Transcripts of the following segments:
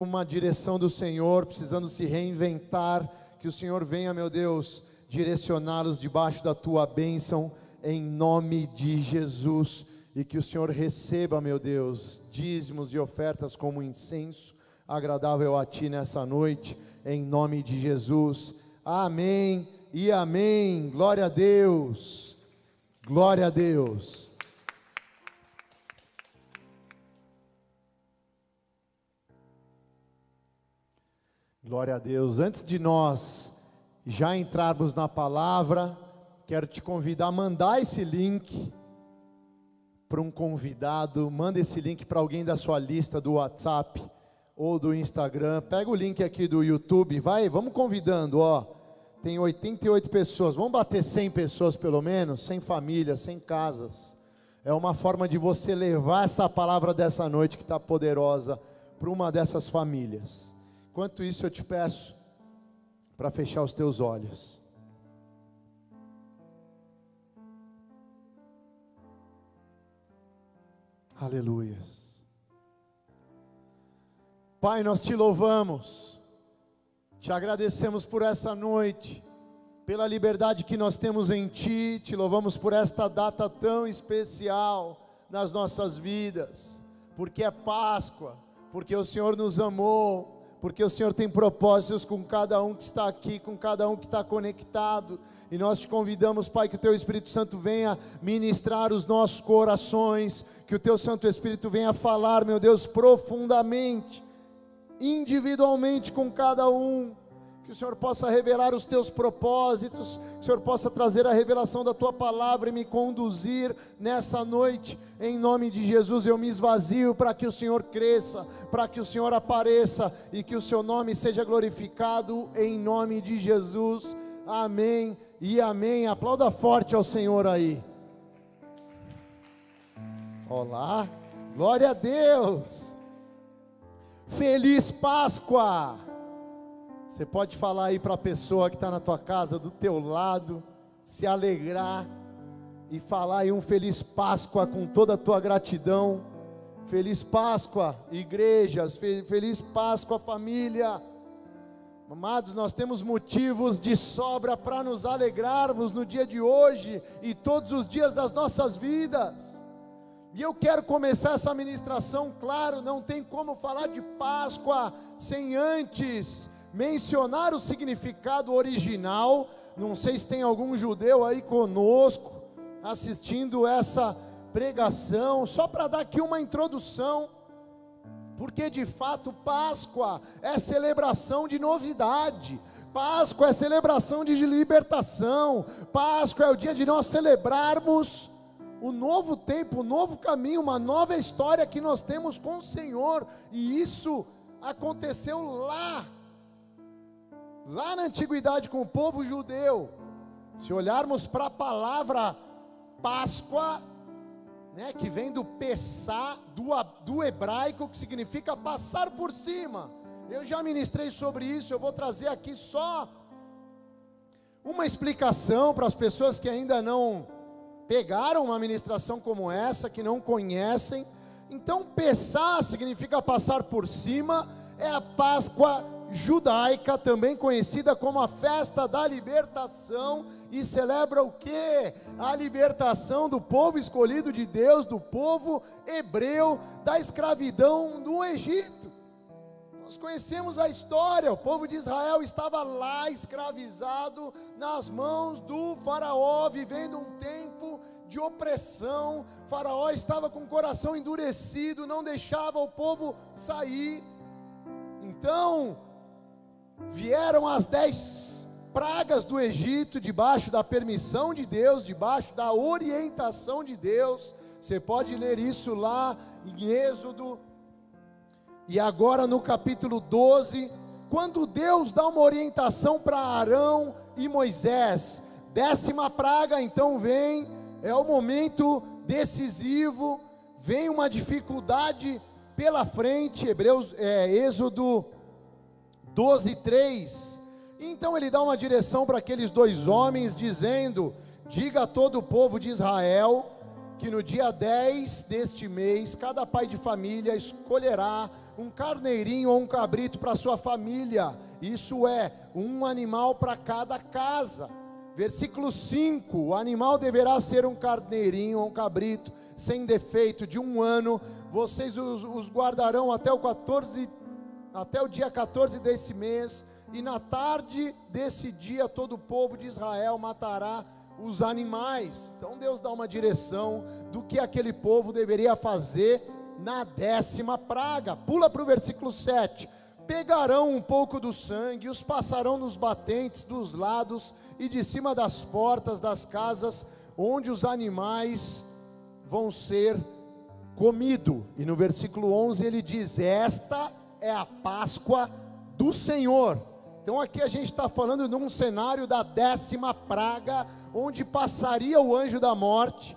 uma direção do Senhor, precisando se reinventar, que o Senhor venha, meu Deus, direcioná-los debaixo da tua bênção, em nome de Jesus, e que o Senhor receba, meu Deus, dízimos e ofertas como incenso agradável a ti nessa noite, em nome de Jesus, amém e amém. Glória a Deus, glória a Deus. Glória a Deus. Antes de nós já entrarmos na palavra, quero te convidar a mandar esse link para um convidado. Manda esse link para alguém da sua lista do WhatsApp ou do Instagram. Pega o link aqui do YouTube, vamos convidando, ó. Tem 88 pessoas, vamos bater 100 pessoas pelo menos, 100 famílias, 100 casas. É uma forma de você levar essa palavra dessa noite que está poderosa para uma dessas famílias. Enquanto isso, eu te peço para fechar os teus olhos. Aleluias. Pai, nós te louvamos, te agradecemos por essa noite, pela liberdade que nós temos em ti, te louvamos por esta data tão especial nas nossas vidas, porque é Páscoa, porque o Senhor nos amou, porque o Senhor tem propósitos com cada um que está aqui, com cada um que está conectado, e nós te convidamos, Pai, que o Teu Espírito Santo venha ministrar os nossos corações, que o Teu Santo Espírito venha falar, meu Deus, profundamente, individualmente com cada um, que o Senhor possa revelar os Teus propósitos, que o Senhor possa trazer a revelação da Tua palavra e me conduzir nessa noite, em nome de Jesus. Eu me esvazio para que o Senhor cresça, para que o Senhor apareça e que o Seu nome seja glorificado, em nome de Jesus, amém e amém. Aplauda forte ao Senhor aí. Olá, glória a Deus, feliz Páscoa. Você pode falar aí para a pessoa que está na tua casa, do teu lado, se alegrar e falar aí um feliz Páscoa com toda a tua gratidão. Feliz Páscoa, igrejas, feliz Páscoa, família. Amados, nós temos motivos de sobra para nos alegrarmos no dia de hoje e todos os dias das nossas vidas. E eu quero começar essa ministração, claro, não tem como falar de Páscoa sem antes mencionar o significado original. Não sei se tem algum judeu aí conosco, assistindo essa pregação, só para dar aqui uma introdução, porque de fato Páscoa é celebração de novidade, Páscoa é celebração de libertação, Páscoa é o dia de nós celebrarmos o novo tempo, o novo caminho, uma nova história que nós temos com o Senhor, e isso aconteceu lá na antiguidade com o povo judeu. Se olharmos para a palavra Páscoa, né, que vem do Pessá, do hebraico, que significa passar por cima. Eu já ministrei sobre isso, eu vou trazer aqui só uma explicação para as pessoas que ainda não pegaram uma ministração como essa, que não conhecem. Então, Pessá significa passar por cima, é a Páscoa judaica, também conhecida como a festa da libertação, e celebra o quê? A libertação do povo escolhido de Deus, do povo hebreu, da escravidão no Egito. Nós conhecemos a história, o povo de Israel estava lá escravizado nas mãos do faraó, vivendo um tempo de opressão. O faraó estava com o coração endurecido, não deixava o povo sair. Então vieram as 10 pragas do Egito, debaixo da permissão de Deus, debaixo da orientação de Deus. Você pode ler isso lá em Êxodo. E agora no capítulo 12, quando Deus dá uma orientação para Arão e Moisés, 10ª praga então vem, é o momento decisivo, vem uma dificuldade pela frente. Êxodo 12:3, então ele dá uma direção para aqueles 2 homens, dizendo: diga a todo o povo de Israel que no dia 10 deste mês, cada pai de família escolherá um carneirinho ou um cabrito para sua família, isso é, um animal para cada casa. Versículo 5, o animal deverá ser um carneirinho ou um cabrito, sem defeito, de 1 ano, vocês os guardarão até o dia 14 desse mês, e na tarde desse dia todo o povo de Israel matará os animais. Então Deus dá uma direção do que aquele povo deveria fazer na 10ª praga. Pula para o versículo 7. Pegarão um pouco do sangue, os passarão nos batentes dos lados e de cima das portas das casas, onde os animais vão ser comidos. E no versículo 11 ele diz: esta é a Páscoa do Senhor. Então aqui a gente está falando de um cenário da 10ª praga, onde passaria o anjo da morte,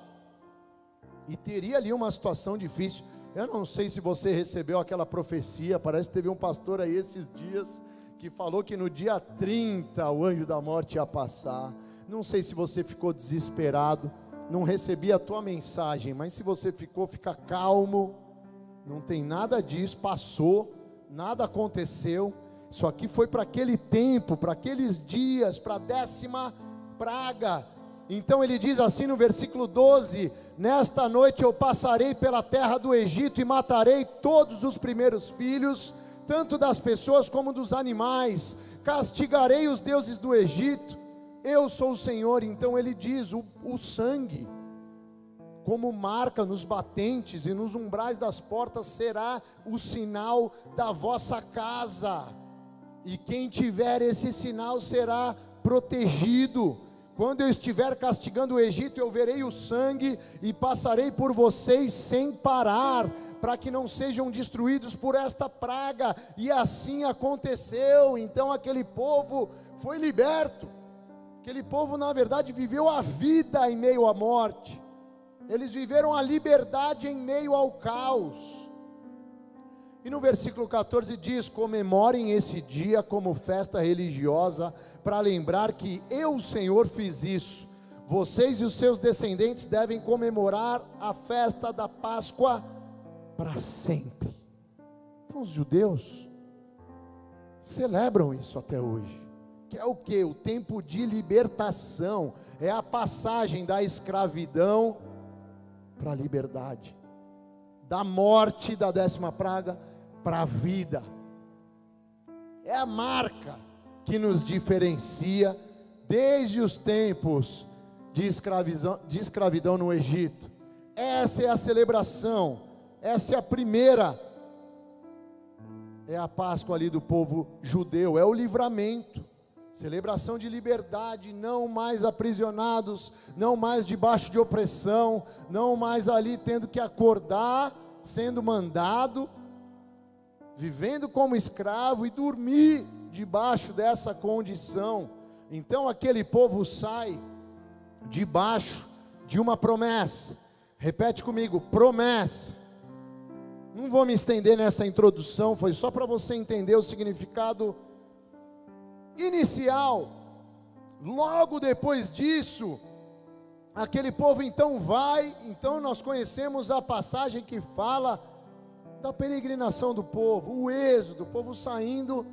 e teria ali uma situação difícil. Eu não sei se você recebeu aquela profecia, parece que teve um pastor aí esses dias, que falou que no dia 30 o anjo da morte ia passar. Não sei se você ficou desesperado, não recebi a tua mensagem, mas se você ficou, fica calmo, não tem nada disso, passou, nada aconteceu. Isso aqui foi para aquele tempo, para aqueles dias, para a 10ª praga. Então ele diz assim no versículo 12: nesta noite eu passarei pela terra do Egito e matarei todos os primeiros filhos, tanto das pessoas como dos animais, castigarei os deuses do Egito, eu sou o Senhor. Então ele diz, o sangue, como marca nos batentes e nos umbrais das portas, será o sinal da vossa casa, e quem tiver esse sinal será protegido. Quando eu estiver castigando o Egito, eu verei o sangue e passarei por vocês sem parar, para que não sejam destruídos por esta praga. E assim aconteceu. Então aquele povo foi liberto. Aquele povo, na verdade, viveu a vida em meio à morte. Eles viveram a liberdade em meio ao caos. E no versículo 14 diz: comemorem esse dia como festa religiosa, para lembrar que eu, o Senhor, fiz isso. Vocês e os seus descendentes devem comemorar a festa da Páscoa para sempre. Então os judeus celebram isso até hoje, que é o que? O tempo de libertação, é a passagem da escravidão para a liberdade, da morte da 10ª praga para a vida. É a marca que nos diferencia desde os tempos de escravidão no Egito. Essa é a celebração, essa é a primeira, é a Páscoa ali do povo judeu, é o livramento, celebração de liberdade, não mais aprisionados, não mais debaixo de opressão, não mais ali tendo que acordar, sendo mandado, vivendo como escravo e dormir debaixo dessa condição. Então aquele povo sai debaixo de uma promessa. Repete comigo: promessa. Não vou me estender nessa introdução, foi só para você entender o significado inicial. Logo depois disso, aquele povo então vai. Então nós conhecemos a passagem que fala da peregrinação do povo, o êxodo, o povo saindo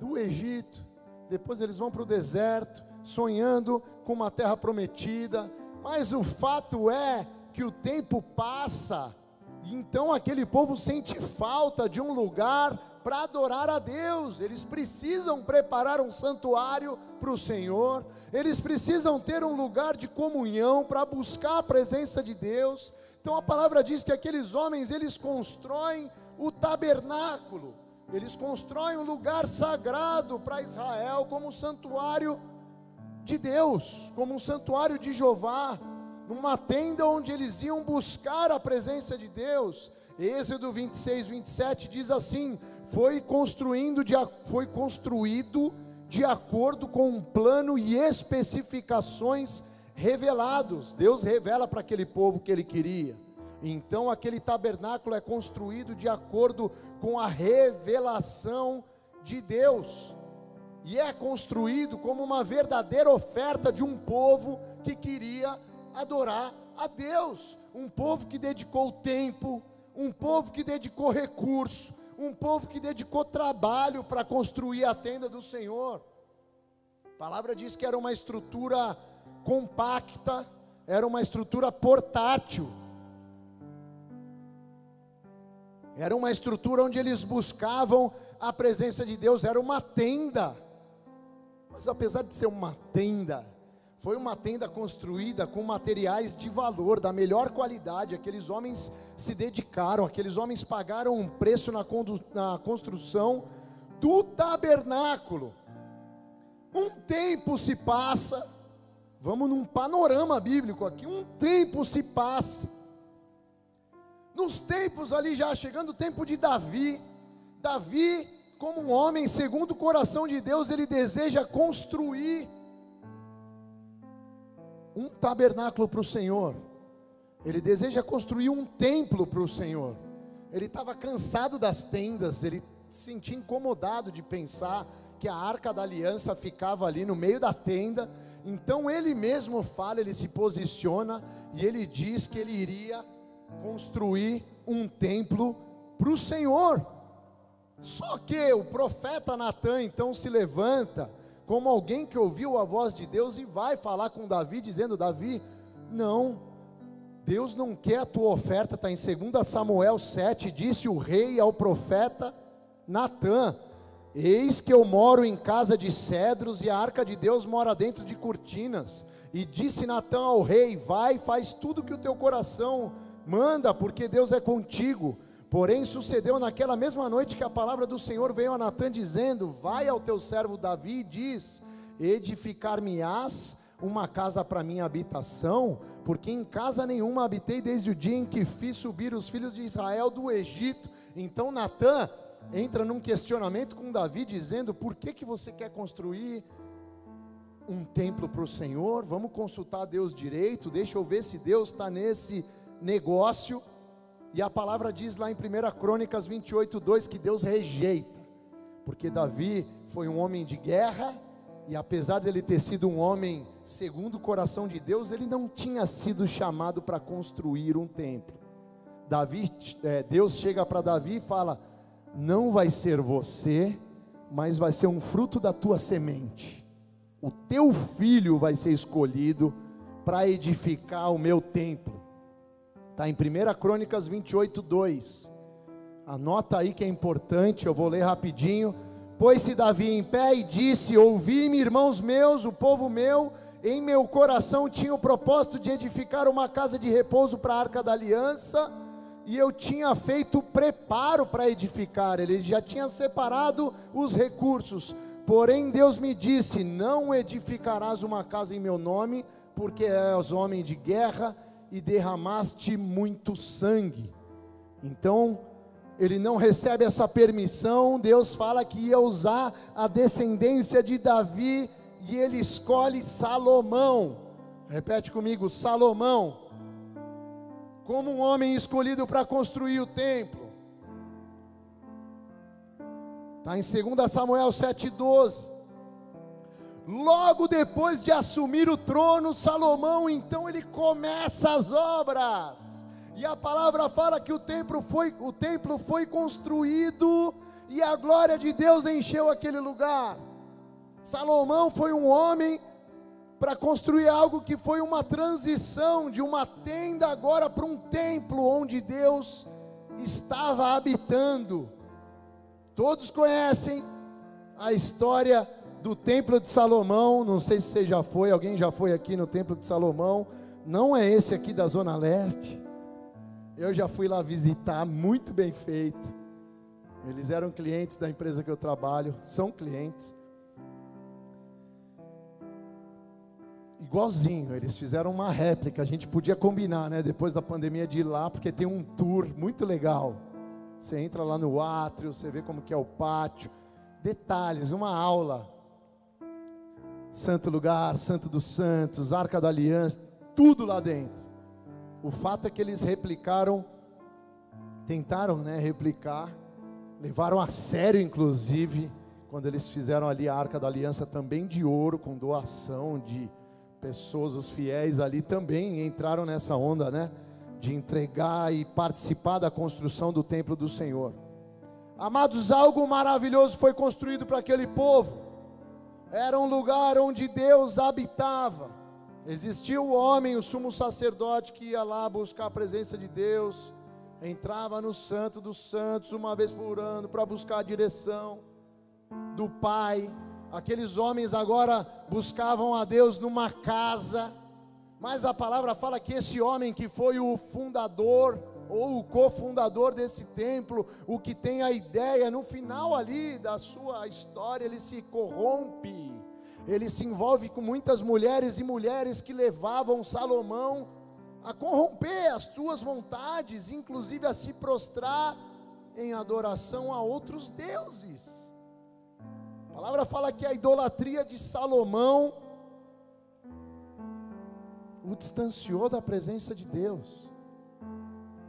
do Egito. Depois eles vão para o deserto, sonhando com uma terra prometida. Mas o fato é que o tempo passa, e então aquele povo sente falta de um lugar para adorar a Deus. Eles precisam preparar um santuário para o Senhor, eles precisam ter um lugar de comunhão para buscar a presença de Deus. Então a palavra diz que aqueles homens, eles constroem o tabernáculo, eles constroem um lugar sagrado para Israel, como um santuário de Deus, como um santuário de Jeová, numa tenda onde eles iam buscar a presença de Deus. Êxodo 26, 27 diz assim: foi construído de acordo com um plano e especificações revelados. Deus revela para aquele povo o que ele queria. Então aquele tabernáculo é construído de acordo com a revelação de Deus, e é construído como uma verdadeira oferta de um povo que queria adorar a Deus, um povo que dedicou tempo, um povo que dedicou recurso, um povo que dedicou trabalho para construir a tenda do Senhor. A palavra diz que era uma estrutura compacta, era uma estrutura portátil, era uma estrutura onde eles buscavam a presença de Deus, era uma tenda. Mas apesar de ser uma tenda, foi uma tenda construída com materiais de valor, da melhor qualidade. Aqueles homens se dedicaram, aqueles homens pagaram um preço na construção do tabernáculo. Um tempo se passa, vamos num panorama bíblico aqui, um tempo se passa. Nos tempos ali já chegando o tempo de Davi, como um homem segundo o coração de Deus, ele deseja construir um tabernáculo para o Senhor, ele deseja construir um templo para o Senhor. Ele estava cansado das tendas, ele se sentia incomodado de pensar que a arca da aliança ficava ali no meio da tenda. Então ele mesmo fala, ele se posiciona e ele diz que ele iria construir um templo para o Senhor. Só que o profeta Natã então se levanta como alguém que ouviu a voz de Deus e vai falar com Davi, dizendo: Davi, não, Deus não quer a tua oferta. Está em 2 Samuel 7, disse o rei ao profeta Natã: eis que eu moro em casa de cedros e a arca de Deus mora dentro de cortinas. E disse Natã ao rei: vai, faz tudo que o teu coração manda, porque Deus é contigo. Porém sucedeu naquela mesma noite que a palavra do Senhor veio a Natã dizendo: vai ao teu servo Davi e diz: edificar-me-ás uma casa para minha habitação, porque em casa nenhuma habitei desde o dia em que fiz subir os filhos de Israel do Egito. Então Natã entra num questionamento com Davi, dizendo: por que você quer construir um templo para o Senhor? Vamos consultar Deus direito, deixa eu ver se Deus está nesse negócio. E a palavra diz lá em 1 Crônicas 28:2 que Deus rejeita, porque Davi foi um homem de guerra, e apesar dele ter sido um homem segundo o coração de Deus, ele não tinha sido chamado para construir um templo. Deus chega para Davi e fala: não vai ser você, mas vai ser um fruto da tua semente, o teu filho vai ser escolhido para edificar o meu templo. Está em 1 Crônicas 28:2, anota aí que é importante, eu vou ler rapidinho. Pôs-se Davi em pé e disse: ouvi-me, irmãos meus, o povo meu, em meu coração tinha o propósito de edificar uma casa de repouso para a arca da aliança, e eu tinha feito preparo para edificar. Ele já tinha separado os recursos, porém Deus me disse: não edificarás uma casa em meu nome, porque és homem de guerra e derramaste muito sangue. Então ele não recebe essa permissão. Deus fala que ia usar a descendência de Davi, e ele escolhe Salomão. Repete comigo: Salomão, como um homem escolhido para construir o templo. Está em 2 Samuel 7:12. Logo depois de assumir o trono, Salomão, então ele começa as obras, e a palavra fala que o templo foi construído, e a glória de Deus encheu aquele lugar. Salomão foi um homem para construir algo que foi uma transição de uma tenda agora para um templo, onde Deus estava habitando. Todos conhecem a história do templo de Salomão. Não sei se você já foi, alguém já foi aqui no templo de Salomão. Não é esse aqui da Zona Leste. Eu já fui lá visitar, muito bem feito. Eles eram clientes da empresa que eu trabalho, são clientes. Igualzinho, eles fizeram uma réplica. A gente podia combinar, né, depois da pandemia, de ir lá, porque tem um tour muito legal. Você entra lá no átrio, você vê como que é o pátio, detalhes, uma aula. Santo lugar, Santo dos Santos, Arca da Aliança, tudo lá dentro. O fato é que eles tentaram, replicar, levaram a sério, inclusive, quando eles fizeram ali a Arca da Aliança, também de ouro, com doação de pessoas, os fiéis ali também entraram nessa onda, né? De entregar e participar da construção do templo do Senhor. Amados, algo maravilhoso foi construído para aquele povo. Era um lugar onde Deus habitava. Existia o homem, o sumo sacerdote, que ia lá buscar a presença de Deus, entrava no Santo dos Santos uma vez por ano para buscar a direção do Pai. Aqueles homens agora buscavam a Deus numa casa, mas a palavra fala que esse homem que foi o fundador ou o cofundador desse templo, o que tem a ideia, no final ali da sua história, ele se corrompe, ele se envolve com muitas mulheres e mulheres que levavam Salomão a corromper as suas vontades, inclusive a se prostrar em adoração a outros deuses. A palavra fala que a idolatria de Salomão o distanciou da presença de Deus,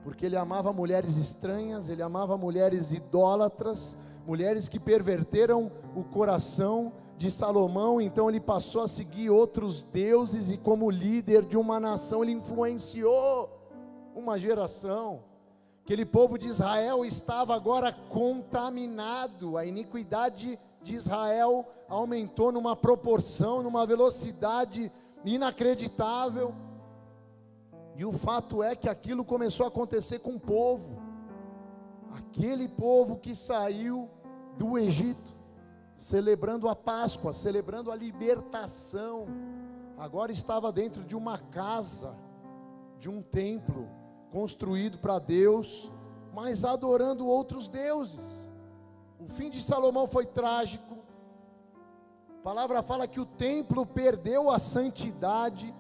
porque ele amava mulheres estranhas, ele amava mulheres idólatras, mulheres que perverteram o coração de Salomão. Então ele passou a seguir outros deuses, e como líder de uma nação, ele influenciou uma geração. Aquele povo de Israel estava agora contaminado, a iniquidade de Israel aumentou numa proporção, numa velocidade inacreditável. E o fato é que aquilo começou a acontecer com o povo, aquele povo que saiu do Egito, celebrando a Páscoa, celebrando a libertação, agora estava dentro de uma casa, de um templo construído para Deus, mas adorando outros deuses. O fim de Salomão foi trágico. A palavra fala que o templo perdeu a santidade,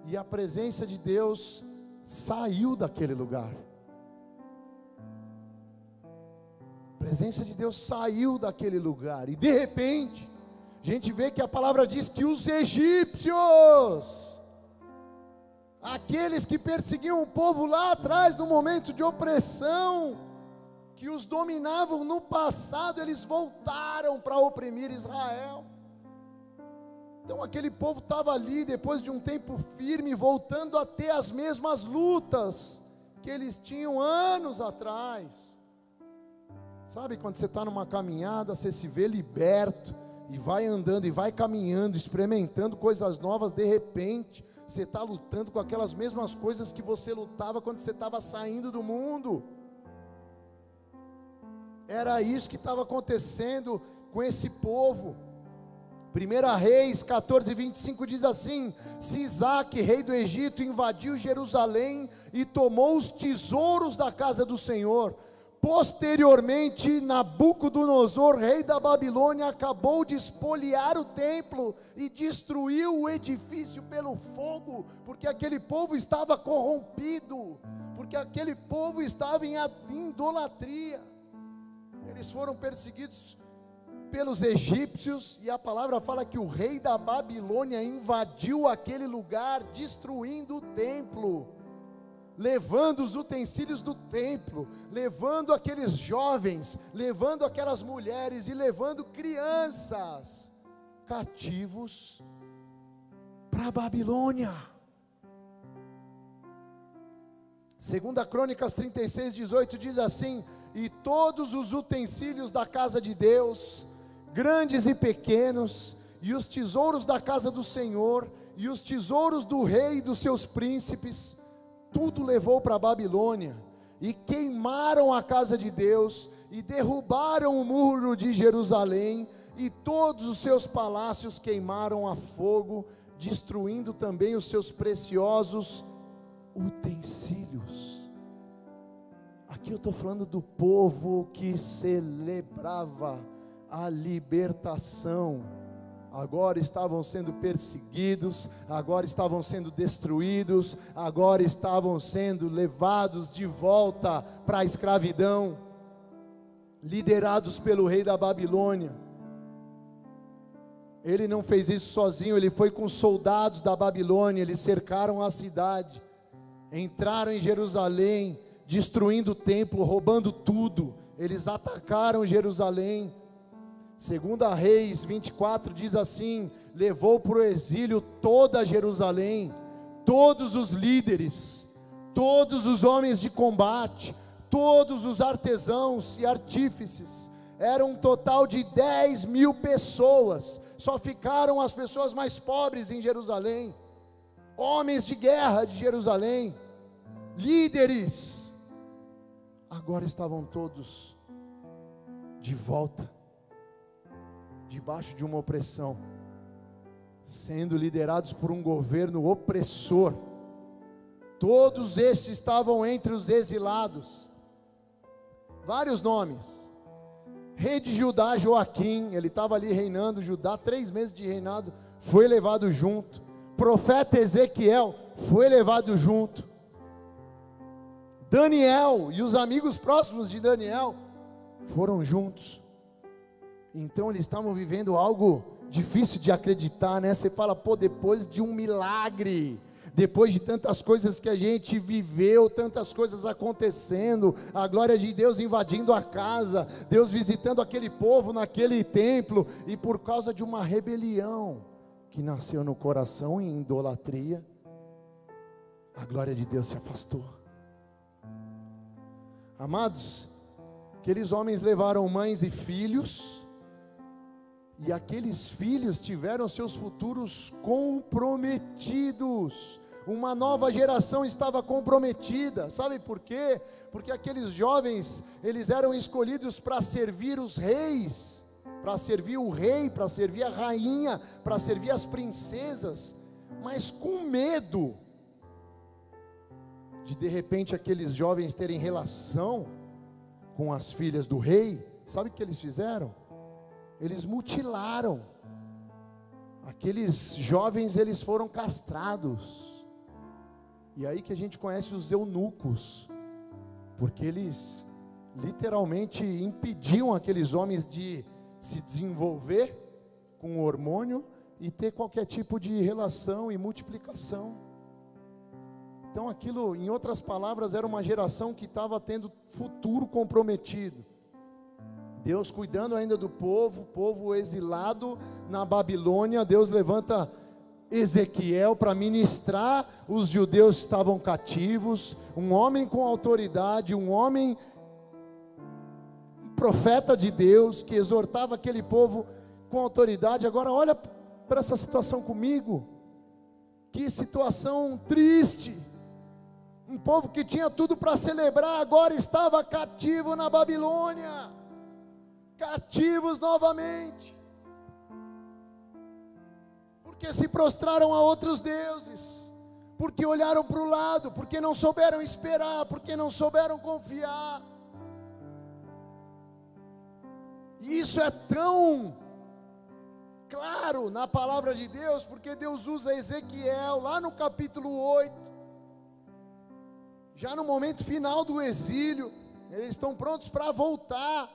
e a presença de Deus saiu daquele lugar. A presença de Deus saiu daquele lugar, e de repente, a gente vê que a palavra diz que os egípcios, aqueles que perseguiam o povo lá atrás, no momento de opressão, que os dominavam no passado, eles voltaram para oprimir Israel. Então aquele povo estava ali, depois de um tempo firme, voltando a ter as mesmas lutas que eles tinham anos atrás. Sabe, quando você está numa caminhada, você se vê liberto, e vai andando, e vai caminhando, experimentando coisas novas, de repente, você está lutando com aquelas mesmas coisas que você lutava quando você estava saindo do mundo. Era isso que estava acontecendo com esse povo. 1 Reis 14:25 diz assim: Sisaque, rei do Egito, invadiu Jerusalém e tomou os tesouros da casa do Senhor. Posteriormente, Nabucodonosor, rei da Babilônia, acabou de espoliar o templo e destruiu o edifício pelo fogo, porque aquele povo estava corrompido, porque aquele povo estava em idolatria. Eles foram perseguidos pelos egípcios, e a palavra fala que o rei da Babilônia invadiu aquele lugar, destruindo o templo, levando os utensílios do templo, levando aqueles jovens, levando aquelas mulheres e levando crianças cativos para a Babilônia. 2 Crônicas 36:18 diz assim: E todos os utensílios da casa de Deus, grandes e pequenos, e os tesouros da casa do Senhor, e os tesouros do rei e dos seus príncipes, tudo levou para a Babilônia, e queimaram a casa de Deus, e derrubaram o muro de Jerusalém, e todos os seus palácios queimaram a fogo, destruindo também os seus preciosos utensílios. Aqui eu estou falando do povo que celebrava a libertação. Agora estavam sendo perseguidos, agora estavam sendo destruídos, agora estavam sendo levados de volta para a escravidão, liderados pelo rei da Babilônia. Ele não fez isso sozinho, ele foi com soldados da Babilônia. Eles cercaram a cidade, entraram em Jerusalém, destruindo o templo, roubando tudo. Eles atacaram Jerusalém. Segunda Reis 24 diz assim: levou para o exílio toda Jerusalém, todos os líderes, todos os homens de combate, todos os artesãos e artífices. Era um total de 10.000 pessoas. Só ficaram as pessoas mais pobres em Jerusalém. Homens de guerra de Jerusalém, líderes, agora estavam todos de volta, debaixo de uma opressão, sendo liderados por um governo opressor. Todos estes estavam entre os exilados. Vários nomes: rei de Judá, Joaquim, ele estava ali reinando Judá, 3 meses de reinado, foi levado junto. Profeta Ezequiel foi levado junto. Daniel e os amigos próximos de Daniel foram juntos. Então eles estavam vivendo algo difícil de acreditar, né? Você fala, pô, depois de um milagre, depois de tantas coisas que a gente viveu, tantas coisas acontecendo, a glória de Deus invadindo a casa, Deus visitando aquele povo naquele templo, e por causa de uma rebelião que nasceu no coração em idolatria, a glória de Deus se afastou. Amados, aqueles homens levaram mães e filhos, e aqueles filhos tiveram seus futuros comprometidos. Uma nova geração estava comprometida. Sabe por quê? Porque aqueles jovens, eles eram escolhidos para servir os reis, para servir o rei, para servir a rainha, para servir as princesas, mas com medo de repente aqueles jovens terem relação com as filhas do rei. Sabe o que eles fizeram? Eles mutilaram aqueles jovens, eles foram castrados. E aí que a gente conhece os eunucos, porque eles literalmente impediam aqueles homens de se desenvolver com o hormônio e ter qualquer tipo de relação e multiplicação. Então aquilo, em outras palavras, era uma geração que estava tendo futuro comprometido. Deus cuidando ainda do povo exilado na Babilônia. Deus levanta Ezequiel para ministrar os judeus que estavam cativos, um homem com autoridade, um homem profeta de Deus, que exortava aquele povo com autoridade. Agora olha para essa situação comigo, que situação triste. Um povo que tinha tudo para celebrar, agora estava cativo na Babilônia, cativos novamente, porque se prostraram a outros deuses, porque olharam para o lado, porque não souberam esperar, porque não souberam confiar. E isso é tão claro na palavra de Deus, porque Deus usa Ezequiel lá no capítulo 8, já no momento final do exílio. Eles estão prontos para voltar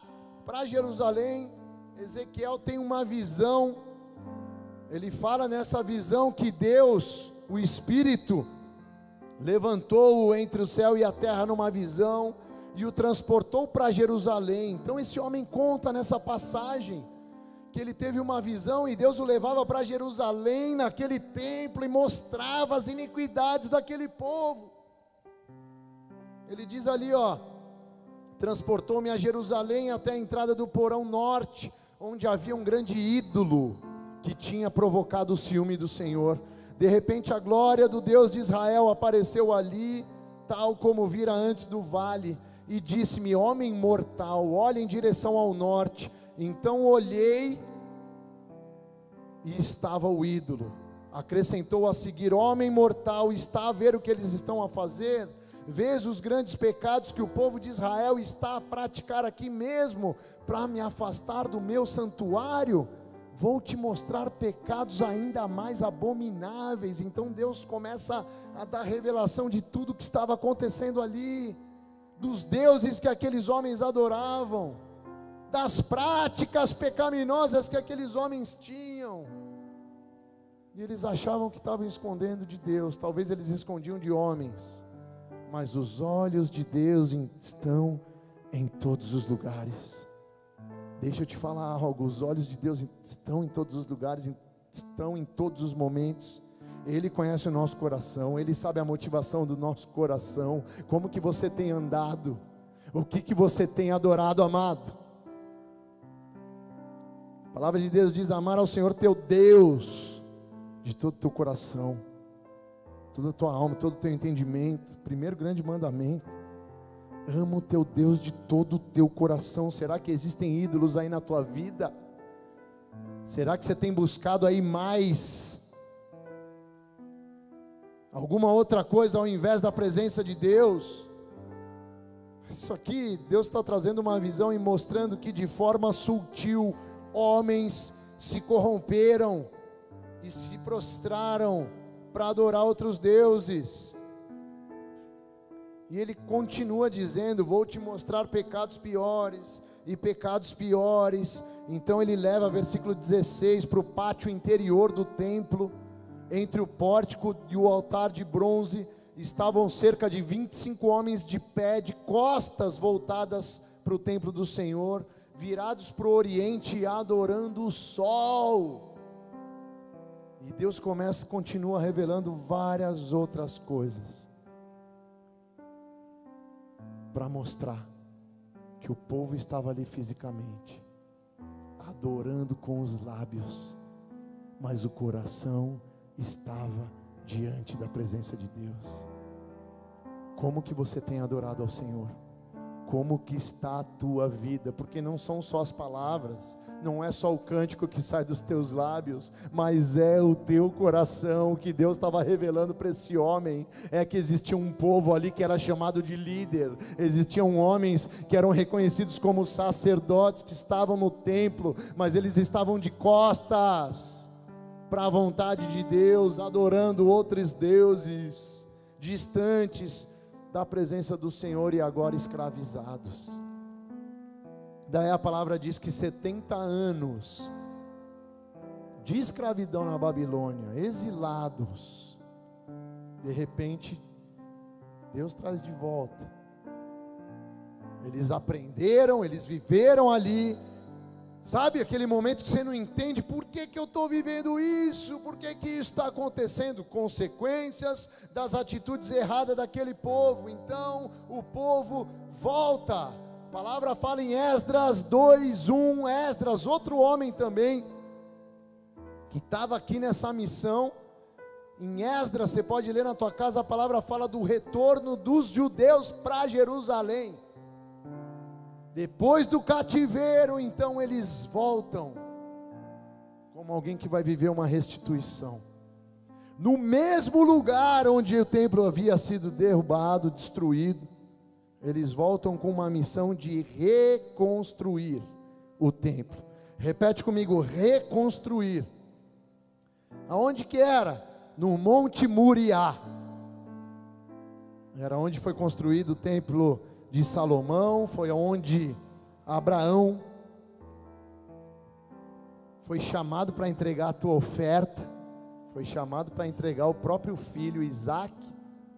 para Jerusalém. Ezequiel tem uma visão, ele fala nessa visão que Deus, o Espírito, levantou-o entre o céu e a terra numa visão, e o transportou para Jerusalém. Então esse homem conta nessa passagem, que ele teve uma visão, e Deus o levava para Jerusalém, naquele templo, e mostrava as iniquidades daquele povo. Ele diz ali, transportou-me a Jerusalém até a entrada do porão norte, onde havia um grande ídolo, que tinha provocado o ciúme do Senhor. De repente a glória do Deus de Israel apareceu ali, tal como vira antes do vale, e disse-me: homem mortal, olha em direção ao norte. Então olhei, e estava o ídolo. Acrescentou a seguir: homem mortal, está a ver o que eles estão a fazer? Vês os grandes pecados que o povo de Israel está a praticar aqui mesmo, para me afastar do meu santuário? Vou te mostrar pecados ainda mais abomináveis. Então Deus começa a dar revelação de tudo que estava acontecendo ali, dos deuses que aqueles homens adoravam, das práticas pecaminosas que aqueles homens tinham, e eles achavam que estavam escondendo de Deus. Talvez eles escondiam de homens, mas os olhos de Deus estão em todos os lugares. Deixa eu te falar algo, os olhos de Deus estão em todos os lugares, estão em todos os momentos. Ele conhece o nosso coração, Ele sabe a motivação do nosso coração, como que você tem andado, o que você tem adorado, amado. A palavra de Deus diz: amar ao Senhor teu Deus, de todo o teu coração, toda a tua alma, todo o teu entendimento. Primeiro grande mandamento: ama o teu Deus de todo o teu coração. Será que existem ídolos aí na tua vida? Será que você tem buscado aí mais alguma outra coisa ao invés da presença de Deus? Isso aqui, Deus está trazendo uma visão e mostrando que de forma sutil, homens se corromperam e se prostraram para adorar outros deuses. E ele continua dizendo: vou te mostrar pecados piores e pecados piores. Então ele leva, versículo 16, para o pátio interior do templo. Entre o pórtico e o altar de bronze estavam cerca de 25 homens de pé, de costas voltadas para o templo do Senhor, virados para o oriente e adorando o sol. E Deus continua revelando várias outras coisas, para mostrar que o povo estava ali fisicamente, adorando com os lábios, mas o coração estava diante da presença de Deus. Como que você tem adorado ao Senhor? Como que está a tua vida? Porque não são só as palavras, não é só o cântico que sai dos teus lábios, mas é o teu coração. Que Deus estava revelando para esse homem é que existia um povo ali que era chamado de líder, existiam homens que eram reconhecidos como sacerdotes, que estavam no templo, mas eles estavam de costas para a vontade de Deus, adorando outros deuses, distantes da presença do Senhor, e agora escravizados. Daí a palavra diz que 70 anos de escravidão na Babilônia, exilados, de repente Deus traz de volta. Eles aprenderam, eles viveram ali. Sabe aquele momento que você não entende por que eu estou vivendo isso, por que isso está acontecendo? Consequências das atitudes erradas daquele povo. Então o povo volta. A palavra fala em Esdras 2:1. Esdras, outro homem também, que estava aqui nessa missão. Em Esdras, você pode ler na tua casa, a palavra fala do retorno dos judeus para Jerusalém. Depois do cativeiro, então eles voltam, como alguém que vai viver uma restituição, no mesmo lugar onde o templo havia sido derrubado, destruído. Eles voltam com uma missão de reconstruir o templo. Repete comigo: reconstruir. Aonde que era? No Monte Moriá. Era onde foi construído o templo de Salomão, foi onde Abraão foi chamado para entregar a tua oferta, foi chamado para entregar o próprio filho Isaac.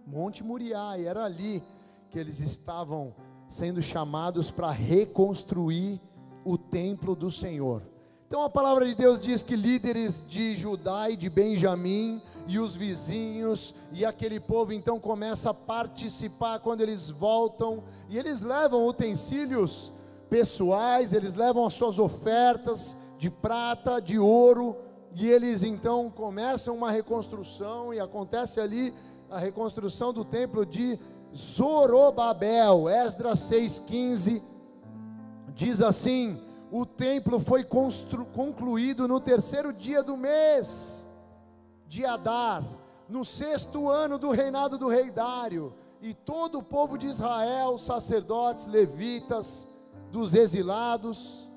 Monte Moriá, e era ali que eles estavam sendo chamados para reconstruir o templo do Senhor. Então a palavra de Deus diz que líderes de Judá e de Benjamim e os vizinhos e aquele povo então começa a participar quando eles voltam, e eles levam utensílios pessoais, eles levam as suas ofertas de prata, de ouro, e eles então começam uma reconstrução, e acontece ali a reconstrução do templo de Zorobabel. Esdras 6:15 diz assim: o templo foi concluído no 3º dia do mês de Adar, no 6º ano do reinado do rei Dário, e todo o povo de Israel, sacerdotes, levitas, dos exilados,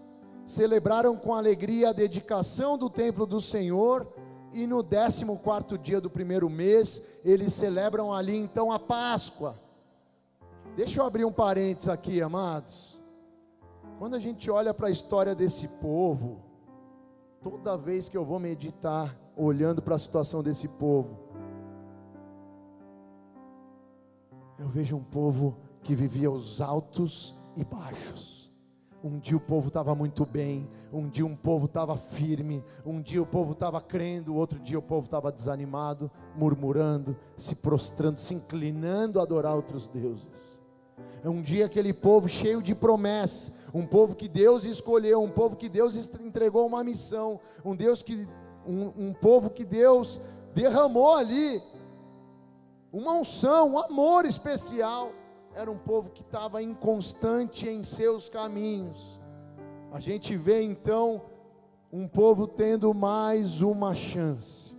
celebraram com alegria a dedicação do templo do Senhor. E no 14º dia do 1º mês, eles celebram ali então a Páscoa. Deixa eu abrir um parênteses aqui, amados. Quando a gente olha para a história desse povo, toda vez que eu vou meditar, olhando para a situação desse povo, eu vejo um povo que vivia os altos e baixos, Um dia o povo estava muito bem, um dia um povo estava firme, um dia o povo estava crendo, outro dia o povo estava desanimado, murmurando, se prostrando, se inclinando a adorar outros deuses. Um dia aquele povo cheio de promessas, um povo que Deus escolheu, um povo que Deus entregou uma missão, um povo que Deus derramou ali uma unção, um amor especial. Era um povo que estava inconstante em seus caminhos. A gente vê então um povo tendo mais uma chance,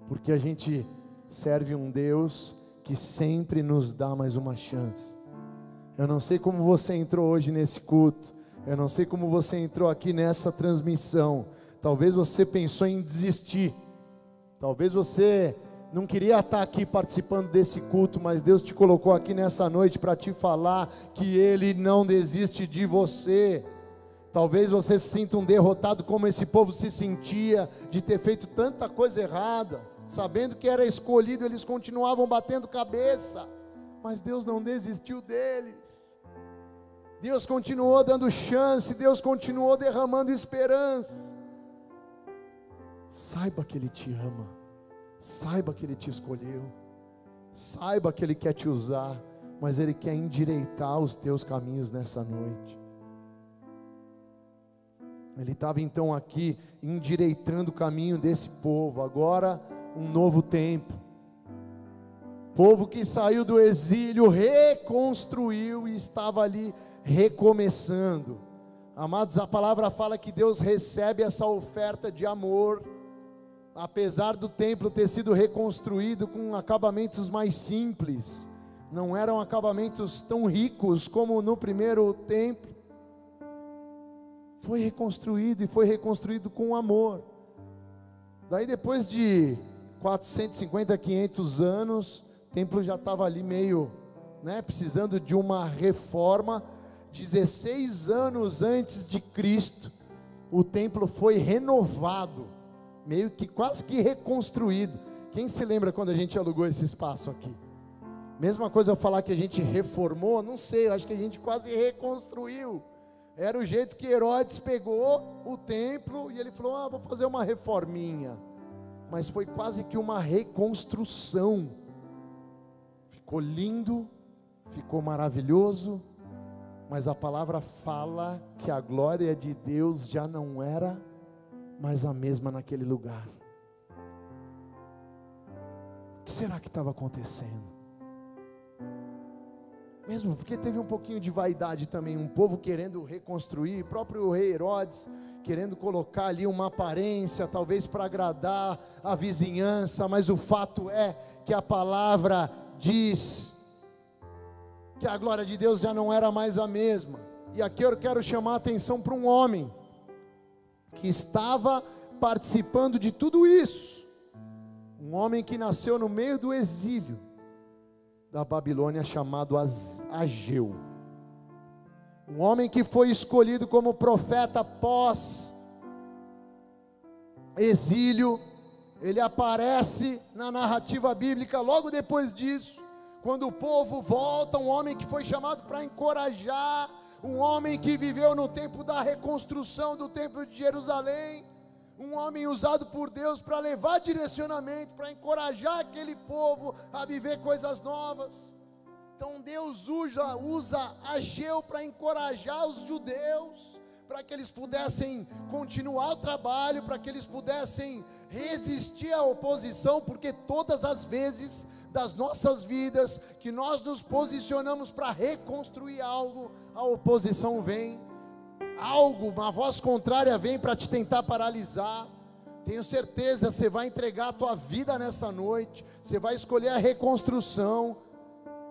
porque a gente serve um Deus que sempre nos dá mais uma chance. Eu não sei como você entrou hoje nesse culto, eu não sei como você entrou aqui nessa transmissão. Talvez você pensou em desistir, talvez você não queria estar aqui participando desse culto, mas Deus te colocou aqui nessa noite para te falar que Ele não desiste de você. Talvez você se sinta um derrotado como esse povo se sentia, de ter feito tanta coisa errada, sabendo que era escolhido, eles continuavam batendo cabeça, mas Deus não desistiu deles. Deus continuou dando chance, Deus continuou derramando esperança. Saiba que Ele te ama, saiba que Ele te escolheu, saiba que Ele quer te usar, mas Ele quer endireitar os teus caminhos nessa noite. Ele estava então aqui endireitando o caminho desse povo. Agora um novo tempo, povo que saiu do exílio, reconstruiu e estava ali recomeçando. Amados, a palavra fala que Deus recebe essa oferta de amor. Apesar do templo ter sido reconstruído com acabamentos mais simples, não eram acabamentos tão ricos como no primeiro templo, foi reconstruído e foi reconstruído com amor. Daí depois de 450, 500 anos, o templo já estava ali meio, precisando de uma reforma. 16 anos antes de Cristo, o templo foi renovado, meio que quase que reconstruído. Quem se lembra quando a gente alugou esse espaço aqui? Mesma coisa eu falar que a gente reformou, não sei, eu acho que a gente quase reconstruiu. Era o jeito que Herodes pegou o templo e ele falou: vou fazer uma reforminha. Mas foi quase que uma reconstrução. Ficou lindo, ficou maravilhoso, mas a palavra fala que a glória de Deus já não era mais a mesma naquele lugar. O que será que estava acontecendo? Mesmo porque teve um pouquinho de vaidade também, um povo querendo reconstruir, o próprio rei Herodes querendo colocar ali uma aparência, talvez para agradar a vizinhança, mas o fato é que a palavra diz que a glória de Deus já não era mais a mesma. E aqui eu quero chamar a atenção para um homem que estava participando de tudo isso, um homem que nasceu no meio do exílio da Babilônia, chamado Ageu, um homem que foi escolhido como profeta pós exílio. Ele aparece na narrativa bíblica logo depois disso, quando o povo volta, um homem que foi chamado para encorajar, um homem que viveu no tempo da reconstrução do templo de Jerusalém, um homem usado por Deus para levar direcionamento, para encorajar aquele povo a viver coisas novas. Então Deus usa Ageu para encorajar os judeus, para que eles pudessem continuar o trabalho, para que eles pudessem resistir à oposição, porque todas as vezes das nossas vidas que nós nos posicionamos para reconstruir algo, a oposição vem, uma voz contrária vem para te tentar paralisar. Tenho certeza, você vai entregar a tua vida nessa noite, você vai escolher a reconstrução.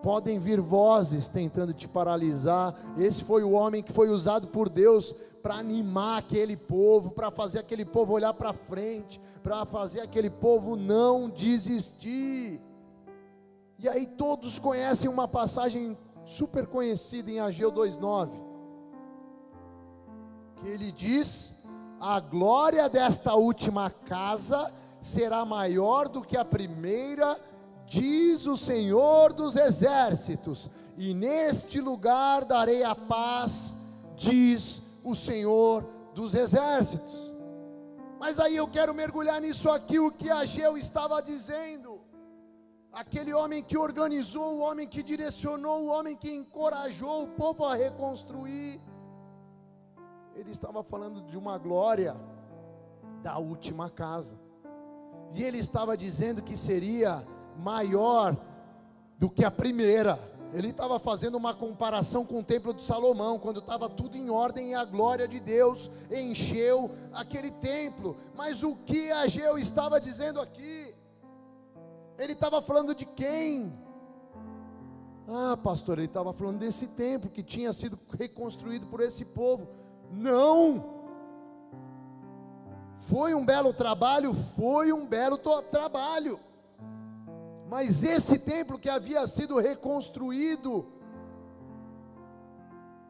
Podem vir vozes tentando te paralisar. Esse foi o homem que foi usado por Deus para animar aquele povo, para fazer aquele povo olhar para frente, para fazer aquele povo não desistir. E aí todos conhecem uma passagem super conhecida em Ageu 2:9, que ele diz: a glória desta última casa será maior do que a primeira, diz o Senhor dos exércitos, e neste lugar darei a paz diz o Senhor dos Exércitos. Mas aí eu quero mergulhar nisso aqui, o que Ageu estava dizendo. Aquele homem que organizou, o homem que direcionou, o homem que encorajou o povo a reconstruir. Ele estava falando de uma glória da última casa. E ele estava dizendo que seria maior do que a primeira. Ele estava fazendo uma comparação com o templo de Salomão, quando estava tudo em ordem e a glória de Deus encheu aquele templo. Mas o que Ageu estava dizendo aqui? Ele estava falando de quem? Ah, pastor, ele estava falando desse templo que tinha sido reconstruído por esse povo. Não! Foi um belo trabalho? Foi um belo trabalho. Mas esse templo que havia sido reconstruído,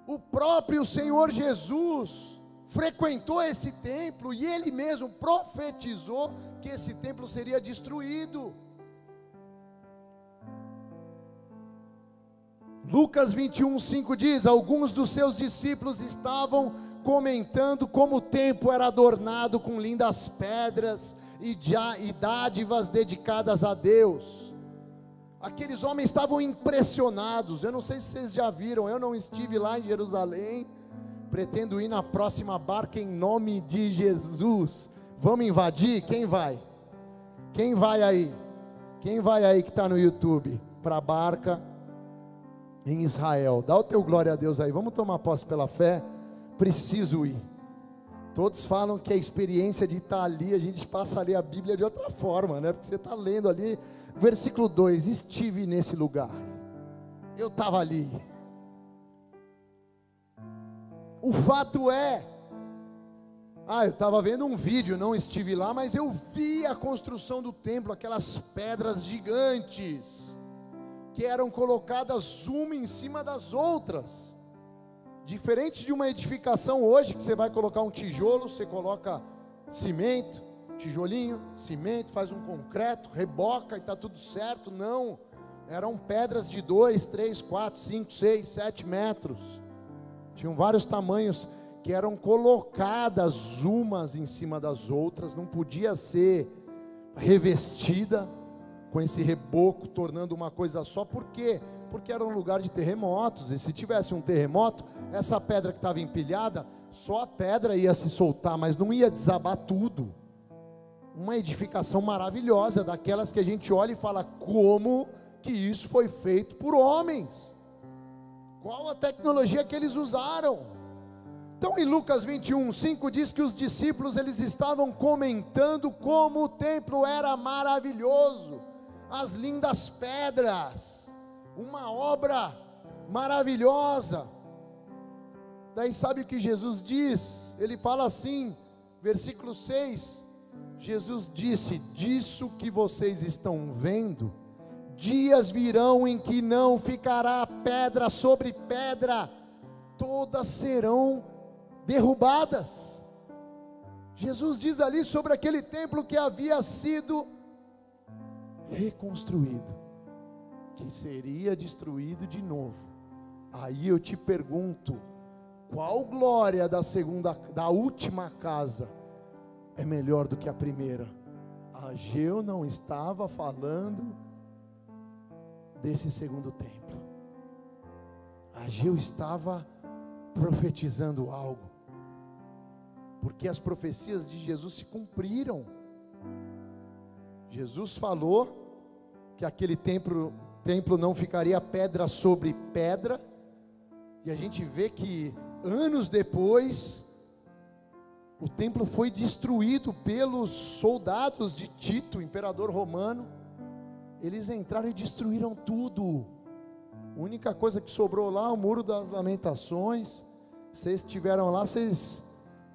o próprio Senhor Jesus frequentou esse templo e Ele mesmo profetizou que esse templo seria destruído. Lucas 21:5 diz: alguns dos seus discípulos estavam comentando como o templo era adornado com lindas pedras e dádivas dedicadas a Deus. Aqueles homens estavam impressionados. Eu não sei se vocês já viram, eu não estive lá em Jerusalém, pretendo ir na próxima barca em nome de Jesus. Vamos invadir? Quem vai? Quem vai aí? Quem vai aí que está no YouTube para a barca em Israel? Dá o teu glória a Deus aí. Vamos tomar posse pela fé. Preciso ir. Todos falam que a experiência de estar ali, a gente passa a ler a Bíblia de outra forma, né? Porque você está lendo ali, versículo 2, estive nesse lugar, eu estava ali. O fato é, eu estava vendo um vídeo, não estive lá, mas eu vi a construção do templo, aquelas pedras gigantes, que eram colocadas uma em cima das outras. Diferente de uma edificação hoje, que você vai colocar um tijolo, você coloca cimento, tijolinho, cimento, faz um concreto, reboca e está tudo certo. Não, eram pedras de 2, 3, 4, 5, 6, 7 metros, tinham vários tamanhos, que eram colocadas umas em cima das outras, não podia ser revestida com esse reboco, tornando uma coisa só. Por quê? Porque era um lugar de terremotos, e se tivesse um terremoto, essa pedra que estava empilhada, só a pedra ia se soltar, mas não ia desabar tudo. Uma edificação maravilhosa, daquelas que a gente olha e fala, como que isso foi feito por homens? Qual a tecnologia que eles usaram? Então em Lucas 21:5 diz que os discípulos, eles estavam comentando como o templo era maravilhoso, as lindas pedras, uma obra maravilhosa. Daí sabe o que Jesus diz? Ele fala assim, versículo 6, Jesus disse: disso que vocês estão vendo, dias virão em que não ficará pedra sobre pedra, todas serão derrubadas. Jesus diz ali sobre aquele templo que havia sido reconstruído, que seria destruído de novo. Aí eu te pergunto, qual glória da última casa é melhor do que a primeira? Ageu não estava falando desse segundo templo. Ageu estava profetizando algo, porque as profecias de Jesus se cumpriram. Jesus falou que aquele templo não ficaria pedra sobre pedra, e a gente vê que anos depois o templo foi destruído pelos soldados de Tito, imperador romano. Eles entraram e destruíram tudo. A única coisa que sobrou lá, o Muro das Lamentações. Vocês estiveram lá, vocês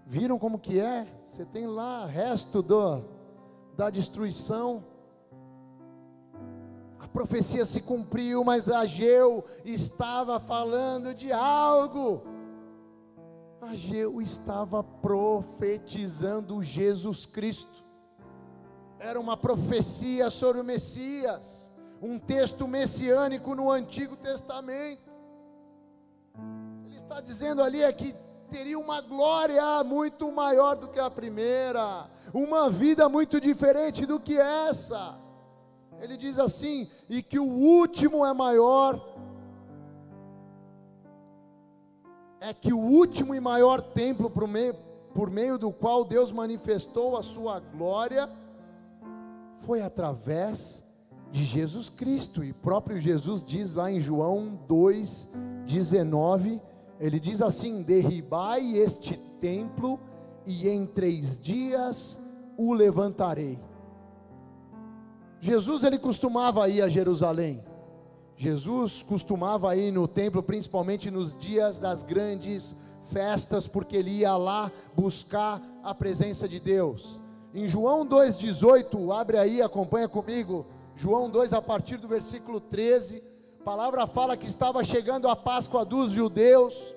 viram como que é? Você tem lá resto da destruição. A profecia se cumpriu, mas Ageu estava falando de algo. Ageu estava profetizando Jesus Cristo. Era uma profecia sobre o Messias, um texto messiânico no Antigo Testamento. Ele está dizendo ali é que teria uma glória muito maior do que a primeira, uma vida muito diferente do que essa. Ele diz assim: e que o último é maior, é que o último e maior templo por meio do qual Deus manifestou a sua glória foi através de Jesus Cristo. E próprio Jesus diz lá em João 2,19, ele diz assim: derribai este templo e em 3 dias o levantarei. Jesus, ele costumava ir a Jerusalém. Jesus costumava ir no templo, principalmente nos dias das grandes festas, porque ele ia lá buscar a presença de Deus. Em João 2,18, abre aí, acompanha comigo, João 2, a partir do versículo 13, a palavra fala que estava chegando a Páscoa dos judeus.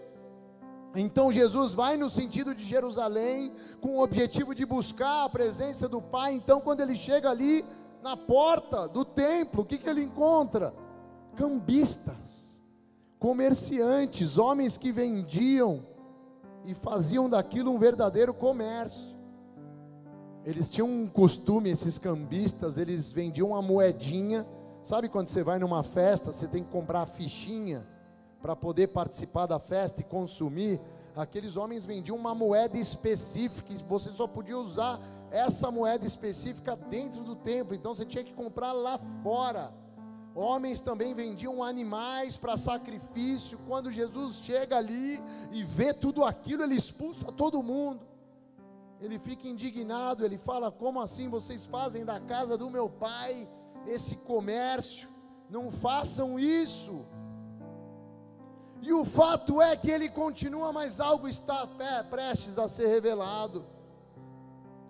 Então Jesus vai no sentido de Jerusalém, com o objetivo de buscar a presença do Pai. Então quando ele chega ali, na porta do templo, o que ele encontra? Cambistas, comerciantes, homens que vendiam e faziam daquilo um verdadeiro comércio. Eles tinham um costume, esses cambistas, eles vendiam uma moedinha. Sabe quando você vai numa festa, você tem que comprar a fichinha para poder participar da festa e consumir? Aqueles homens vendiam uma moeda específica, e você só podia usar essa moeda específica dentro do templo, então você tinha que comprar lá fora. Homens também vendiam animais para sacrifício. Quando Jesus chega ali e vê tudo aquilo, ele expulsa todo mundo. Ele fica indignado, ele fala: como assim vocês fazem da casa do meu pai esse comércio? Não façam isso. E o fato é que ele continua, mas algo está prestes a ser revelado.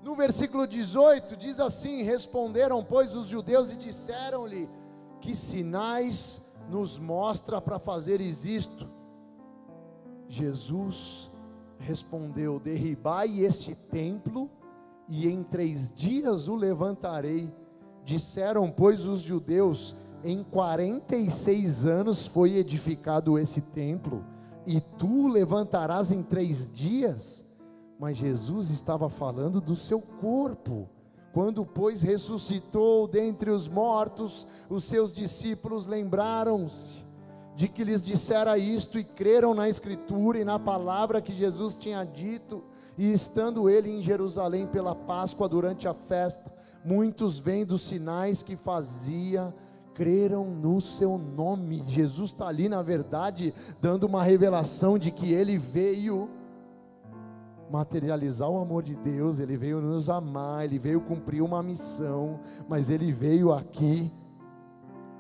No versículo 18 diz assim: responderam pois os judeus e disseram-lhe: que sinais nos mostra para fazeres isto? Jesus respondeu: derribai este templo e em 3 dias o levantarei. Disseram pois os judeus: em 46 anos foi edificado esse templo, e tu o levantarás em 3 dias? Mas Jesus estava falando do seu corpo. Quando pois ressuscitou dentre os mortos, os seus discípulos lembraram-se de que lhes dissera isto, e creram na escritura e na palavra que Jesus tinha dito. E estando ele em Jerusalém pela Páscoa, durante a festa, muitos vendo os sinais que fazia, creram no seu nome. Jesus está ali, na verdade, dando uma revelação de que ele veio materializar o amor de Deus, ele veio nos amar, ele veio cumprir uma missão, mas ele veio aqui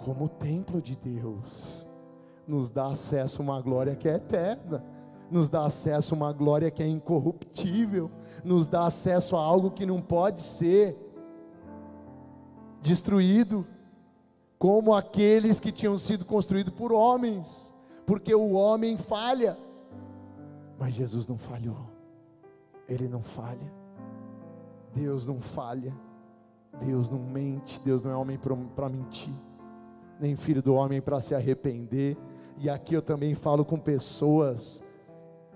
como templo de Deus, nos dá acesso a uma glória que é eterna, nos dá acesso a uma glória que é incorruptível, nos dá acesso a algo que não pode ser destruído, como aqueles que tinham sido construídos por homens, porque o homem falha, mas Jesus não falhou. Ele não falha, Deus não falha, Deus não mente, Deus não é homem para mentir, nem filho do homem para se arrepender. E aqui eu também falo com pessoas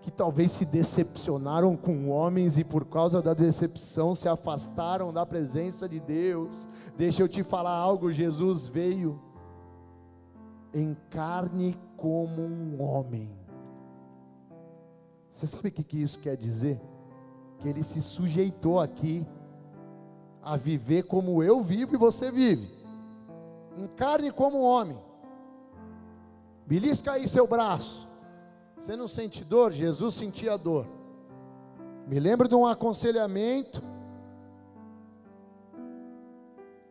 que talvez se decepcionaram com homens e por causa da decepção se afastaram da presença de Deus. Deixa eu te falar algo: Jesus veio em carne como um homem. Você sabe o que isso quer dizer? Que ele se sujeitou aqui a viver como eu vivo e você vive, em carne como um homem. Belisca aí seu braço, você não sente dor? Jesus sentia dor. Me lembro de um aconselhamento,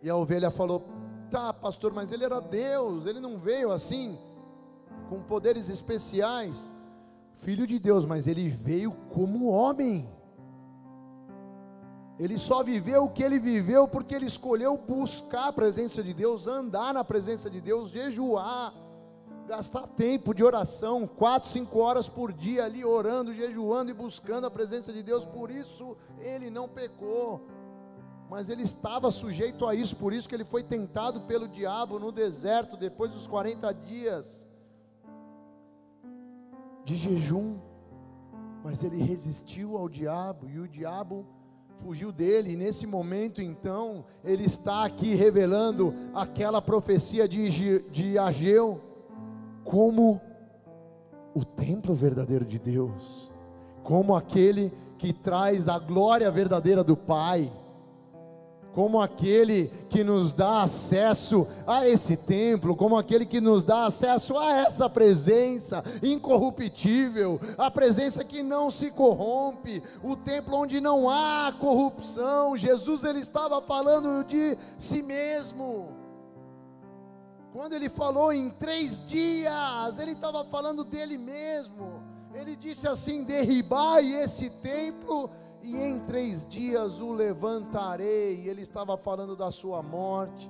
e a ovelha falou: tá pastor, mas ele era Deus, ele não veio assim, com poderes especiais. Filho de Deus, mas ele veio como homem. Ele só viveu o que ele viveu porque ele escolheu buscar a presença de Deus, andar na presença de Deus, jejuar, gastar tempo de oração, 4, 5 horas por dia ali orando, jejuando e buscando a presença de Deus. Por isso ele não pecou, mas ele estava sujeito a isso. Por isso que ele foi tentado pelo diabo no deserto, depois dos 40 dias. de jejum, mas ele resistiu ao diabo, e o diabo fugiu dele. E nesse momento então, ele está aqui revelando aquela profecia de Ageu, como o templo verdadeiro de Deus, como aquele que traz a glória verdadeira do Pai, como aquele que nos dá acesso a esse templo, como aquele que nos dá acesso a essa presença incorruptível, a presença que não se corrompe, o templo onde não há corrupção. Jesus, ele estava falando de si mesmo. Quando ele falou em 3 dias, ele estava falando dele mesmo. Ele disse assim: derribai esse templo e em 3 dias o levantarei. Ele estava falando da sua morte,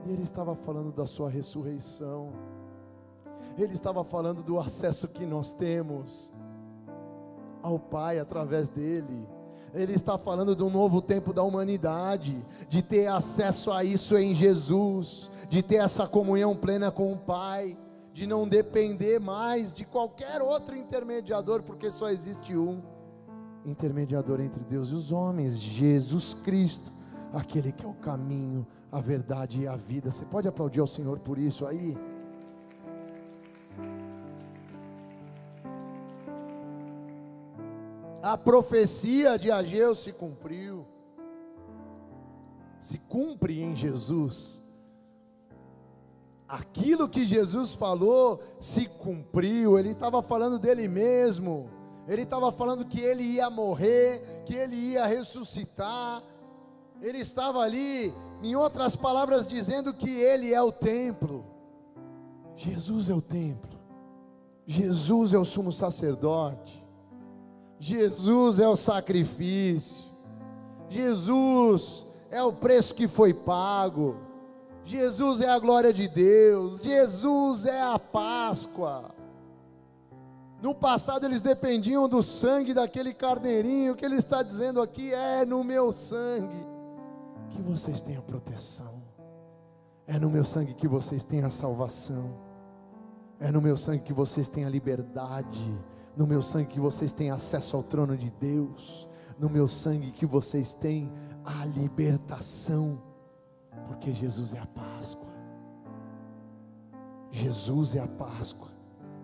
e ele estava falando da sua ressurreição. Ele estava falando do acesso que nós temos ao Pai através dele. Ele está falando de um novo tempo da humanidade, de ter acesso a isso em Jesus, de ter essa comunhão plena com o Pai, de não depender mais de qualquer outro intermediador, porque só existe um intermediador entre Deus e os homens, Jesus Cristo, aquele que é o caminho, a verdade e a vida. Você pode aplaudir ao Senhor por isso aí? A profecia de Ageu se cumpriu, se cumpre em Jesus. Aquilo que Jesus falou se cumpriu. Ele estava falando dele mesmo, ele estava falando que ele ia morrer, que ele ia ressuscitar. Ele estava ali, em outras palavras, dizendo que ele é o templo. Jesus é o templo, Jesus é o sumo sacerdote, Jesus é o sacrifício, Jesus é o preço que foi pago, Jesus é a glória de Deus, Jesus é a Páscoa. No passado eles dependiam do sangue daquele carneirinho. O que ele está dizendo aqui é: no meu sangue que vocês têm a proteção, é no meu sangue que vocês têm a salvação, é no meu sangue que vocês têm a liberdade, no meu sangue que vocês têm acesso ao trono de Deus, no meu sangue que vocês têm a libertação, porque Jesus é a Páscoa. Jesus é a Páscoa.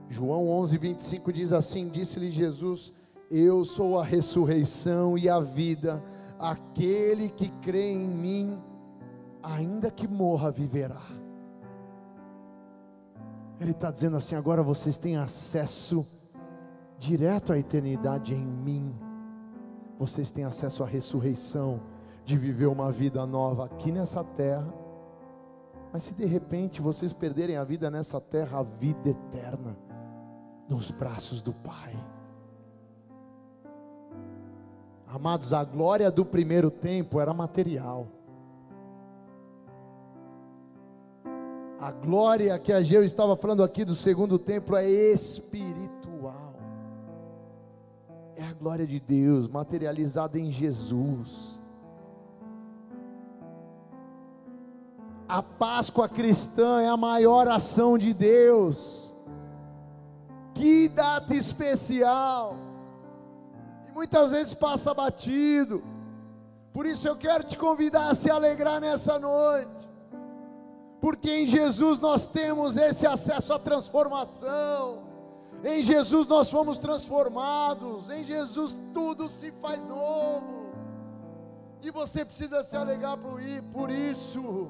João 11:25 diz assim: disse-lhe Jesus: eu sou a ressurreição e a vida, aquele que crê em mim, ainda que morra, viverá. Ele está dizendo assim: agora vocês têm acesso direto à eternidade em mim. Vocês têm acesso à ressurreição, de viver uma vida nova aqui nessa terra. Mas se de repente vocês perderem a vida nessa terra, a vida eterna nos braços do Pai. Amados, a glória do primeiro tempo era material. A glória que Ageu estava falando aqui do segundo templo é espiritual. É a glória de Deus materializada em Jesus. A Páscoa cristã é a maior ação de Deus. Que data especial! E muitas vezes passa batido. Por isso eu quero te convidar a se alegrar nessa noite, porque em Jesus nós temos esse acesso à transformação. Em Jesus nós fomos transformados. Em Jesus tudo se faz novo. E você precisa se alegrar por isso.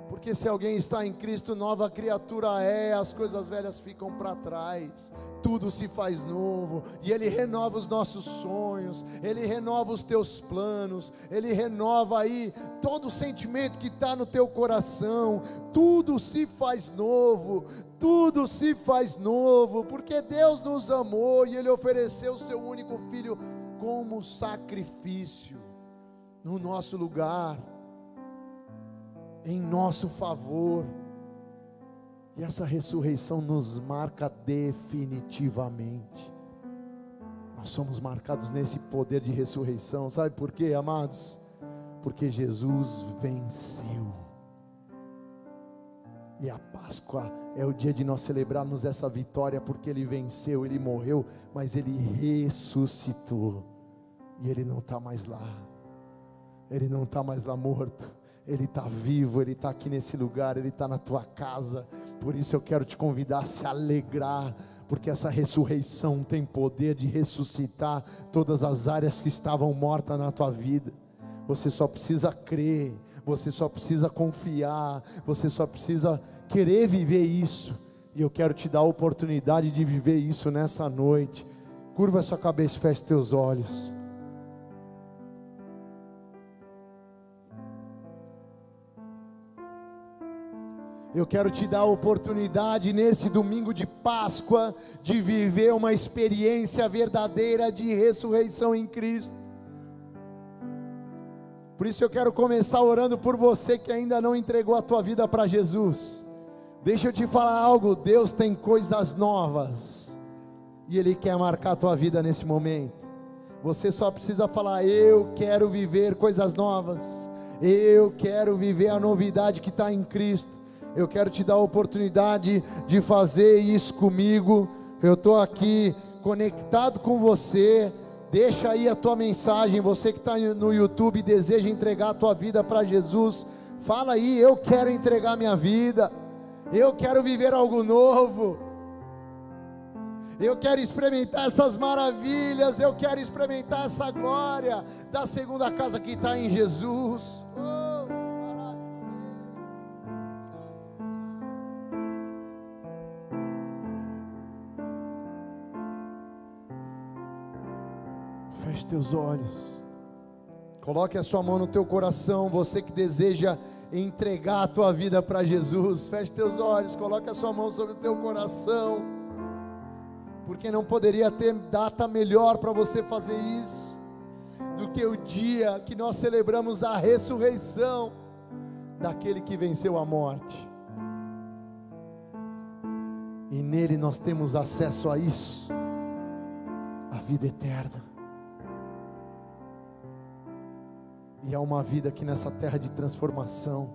Porque se alguém está em Cristo, nova criatura é. As coisas velhas ficam para trás, tudo se faz novo. E Ele renova os nossos sonhos, Ele renova os teus planos, Ele renova aí todo o sentimento que está no teu coração. Tudo se faz novo, tudo se faz novo, porque Deus nos amou e Ele ofereceu o seu único Filho como sacrifício no nosso lugar, em nosso favor. E essa ressurreição nos marca definitivamente. Nós somos marcados nesse poder de ressurreição. Sabe por quê, amados? Porque Jesus venceu. E a Páscoa é o dia de nós celebrarmos essa vitória, porque Ele venceu, Ele morreu, mas Ele ressuscitou. E Ele não está mais lá. Ele não está mais lá morto. Ele está vivo, Ele está aqui nesse lugar, Ele está na tua casa. Por isso eu quero te convidar a se alegrar, porque essa ressurreição tem poder de ressuscitar todas as áreas que estavam mortas na tua vida. Você só precisa crer, você só precisa confiar, você só precisa querer viver isso. E eu quero te dar a oportunidade de viver isso nessa noite. Curva a sua cabeça e feche teus olhos. Eu quero te dar a oportunidade nesse domingo de Páscoa de viver uma experiência verdadeira de ressurreição em Cristo. Por isso eu quero começar orando por você que ainda não entregou a tua vida para Jesus. Deixa eu te falar algo, Deus tem coisas novas e Ele quer marcar a tua vida nesse momento. Você só precisa falar: eu quero viver coisas novas, eu quero viver a novidade que está em Cristo. Eu quero te dar a oportunidade de fazer isso comigo. Eu estou aqui conectado com você. Deixa aí a tua mensagem. Você que está no YouTube e deseja entregar a tua vida para Jesus, fala aí: eu quero entregar minha vida, eu quero viver algo novo, eu quero experimentar essas maravilhas, eu quero experimentar essa glória da segunda casa que está em Jesus. Feche teus olhos, coloque a sua mão no teu coração. Você que deseja entregar a tua vida para Jesus, feche teus olhos, coloque a sua mão sobre o teu coração, porque não poderia ter data melhor para você fazer isso do que o dia que nós celebramos a ressurreição daquele que venceu a morte, e nele nós temos acesso a isso, a vida eterna. E há uma vida aqui nessa terra de transformação.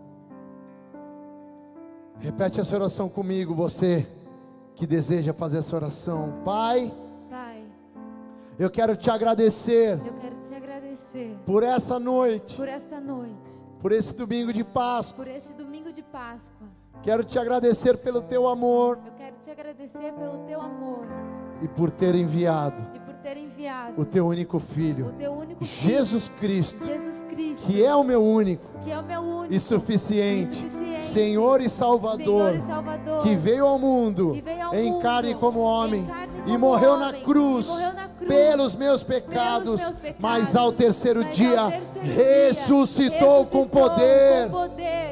Repete essa oração comigo, você que deseja fazer essa oração. Pai, eu quero te agradecer, por essa noite, por esse domingo de Páscoa. Quero te agradecer pelo teu amor, e por ter enviado o teu único Filho, Jesus Cristo, que é o meu único e suficiente Senhor e Salvador, que veio ao mundo em carne como homem e morreu na cruz pelos meus pecados, mas ao terceiro dia ressuscitou com poder,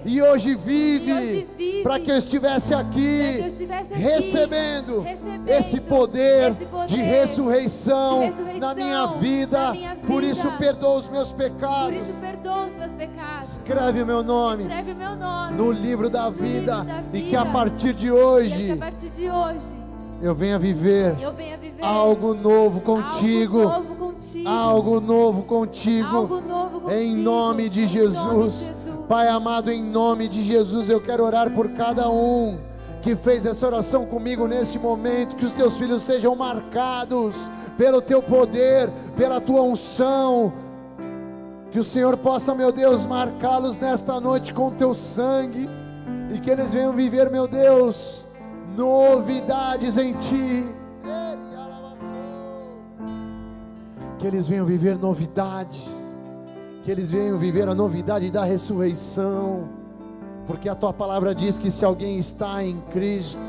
e hoje vive, para que eu estivesse aqui recebendo esse poder de ressurreição na minha vida. Por isso perdoa os meus pecados, escreve o meu nome no livro da vida, e que a partir de hoje eu venha viver algo novo contigo, algo novo contigo, em nome de Jesus. Pai amado, em nome de Jesus, eu quero orar por cada um que fez essa oração comigo neste momento. Que os teus filhos sejam marcados pelo teu poder, pela tua unção. Que o Senhor possa, meu Deus, marcá-los nesta noite com teu sangue, e que eles venham viver, meu Deus, novidades em ti. Que eles venham viver novidades, que eles venham viver a novidade da ressurreição, porque a tua palavra diz que se alguém está em Cristo,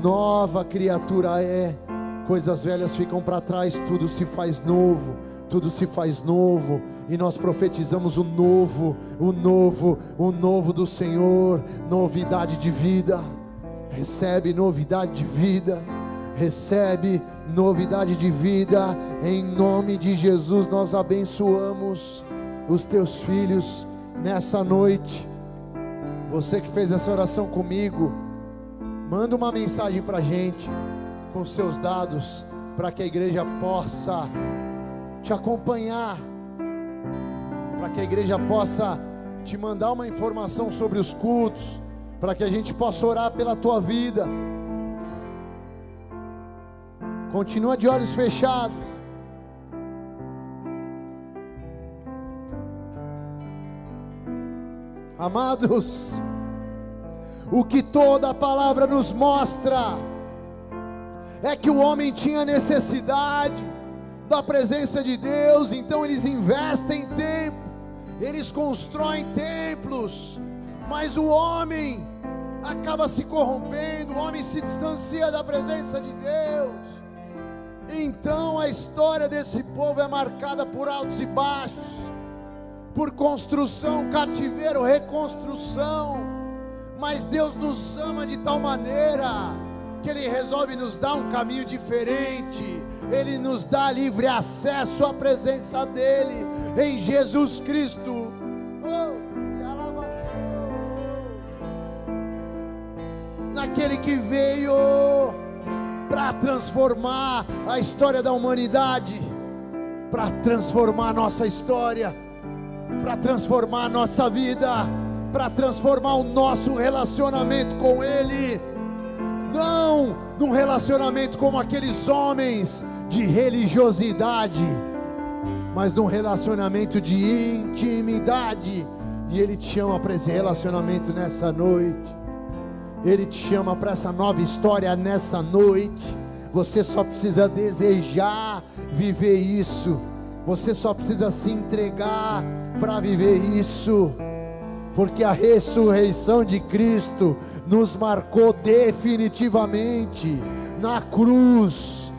nova criatura é. Coisas velhas ficam para trás, tudo se faz novo, tudo se faz novo, e nós profetizamos o novo, o novo, o novo do Senhor. Novidade de vida, recebe novidade de vida, recebe novidade de vida, em nome de Jesus. Nós abençoamos os teus filhos nessa noite. Você que fez essa oração comigo, manda uma mensagem para a gente com seus dados, para que a igreja possa te acompanhar, para que a igreja possa te mandar uma informação sobre os cultos, para que a gente possa orar pela tua vida. Continua de olhos fechados. Amados, o que toda a palavra nos mostra é que o homem tinha necessidade da presença de Deus, então eles investem tempo, eles constroem templos, mas o homem acaba se corrompendo, o homem se distancia da presença de Deus. Então a história desse povo é marcada por altos e baixos, por construção, cativeiro, reconstrução, mas Deus nos ama de tal maneira que Ele resolve nos dar um caminho diferente. Ele nos dá livre acesso à presença dEle em Jesus Cristo. Naquele que veio para transformar a história da humanidade, para transformar a nossa história, para transformar a nossa vida, para transformar o nosso relacionamento com Ele. Não num relacionamento como aqueles homens de religiosidade, mas num relacionamento de intimidade. E Ele te chama para esse relacionamento nessa noite. Ele te chama para essa nova história nessa noite. Você só precisa desejar viver isso. Você só precisa se entregar para viver isso. Porque a ressurreição de Cristo nos marcou definitivamente na cruz.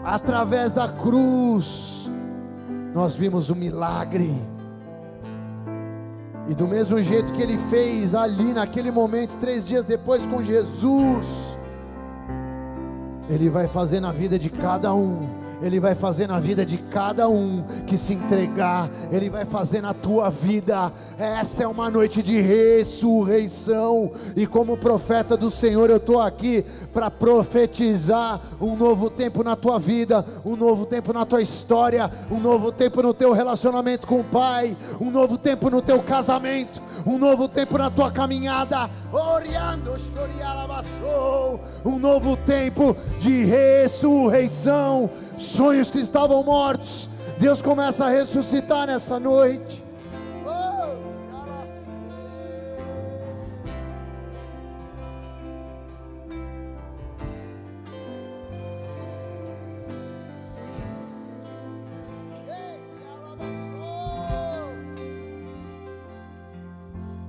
Através da cruz nós vimos o milagre. E do mesmo jeito que Ele fez ali naquele momento, 3 dias depois com Jesus, Ele vai fazer na vida de cada um. Ele vai fazer na vida de cada um que se entregar. Ele vai fazer na tua vida. Essa é uma noite de ressurreição. E como profeta do Senhor, eu estou aqui para profetizar um novo tempo na tua vida, um novo tempo na tua história, um novo tempo no teu relacionamento com o Pai, um novo tempo no teu casamento, um novo tempo na tua caminhada, um novo tempo de ressurreição. Sonhos que estavam mortos, Deus começa a ressuscitar nessa noite.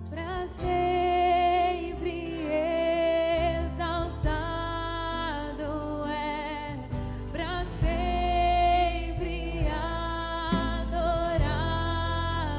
Pra sempre adorado.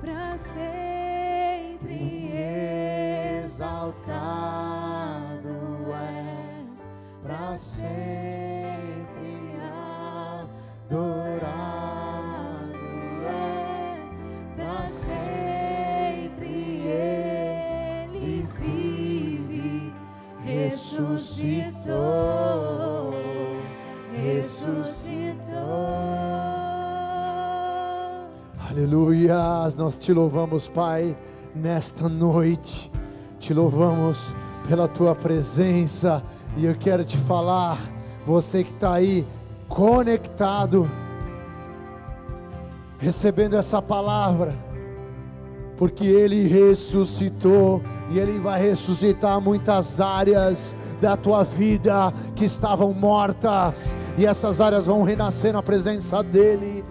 para sempre exaltado és, para sempre adorado és, para sempre Ele vive, ressuscitou, ressuscitou. Aleluia, nós te louvamos, Pai, nesta noite, te louvamos pela tua presença, e eu quero te falar, você que está aí conectado, recebendo essa palavra, porque Ele ressuscitou, e Ele vai ressuscitar muitas áreas da tua vida que estavam mortas, e essas áreas vão renascer na presença dEle.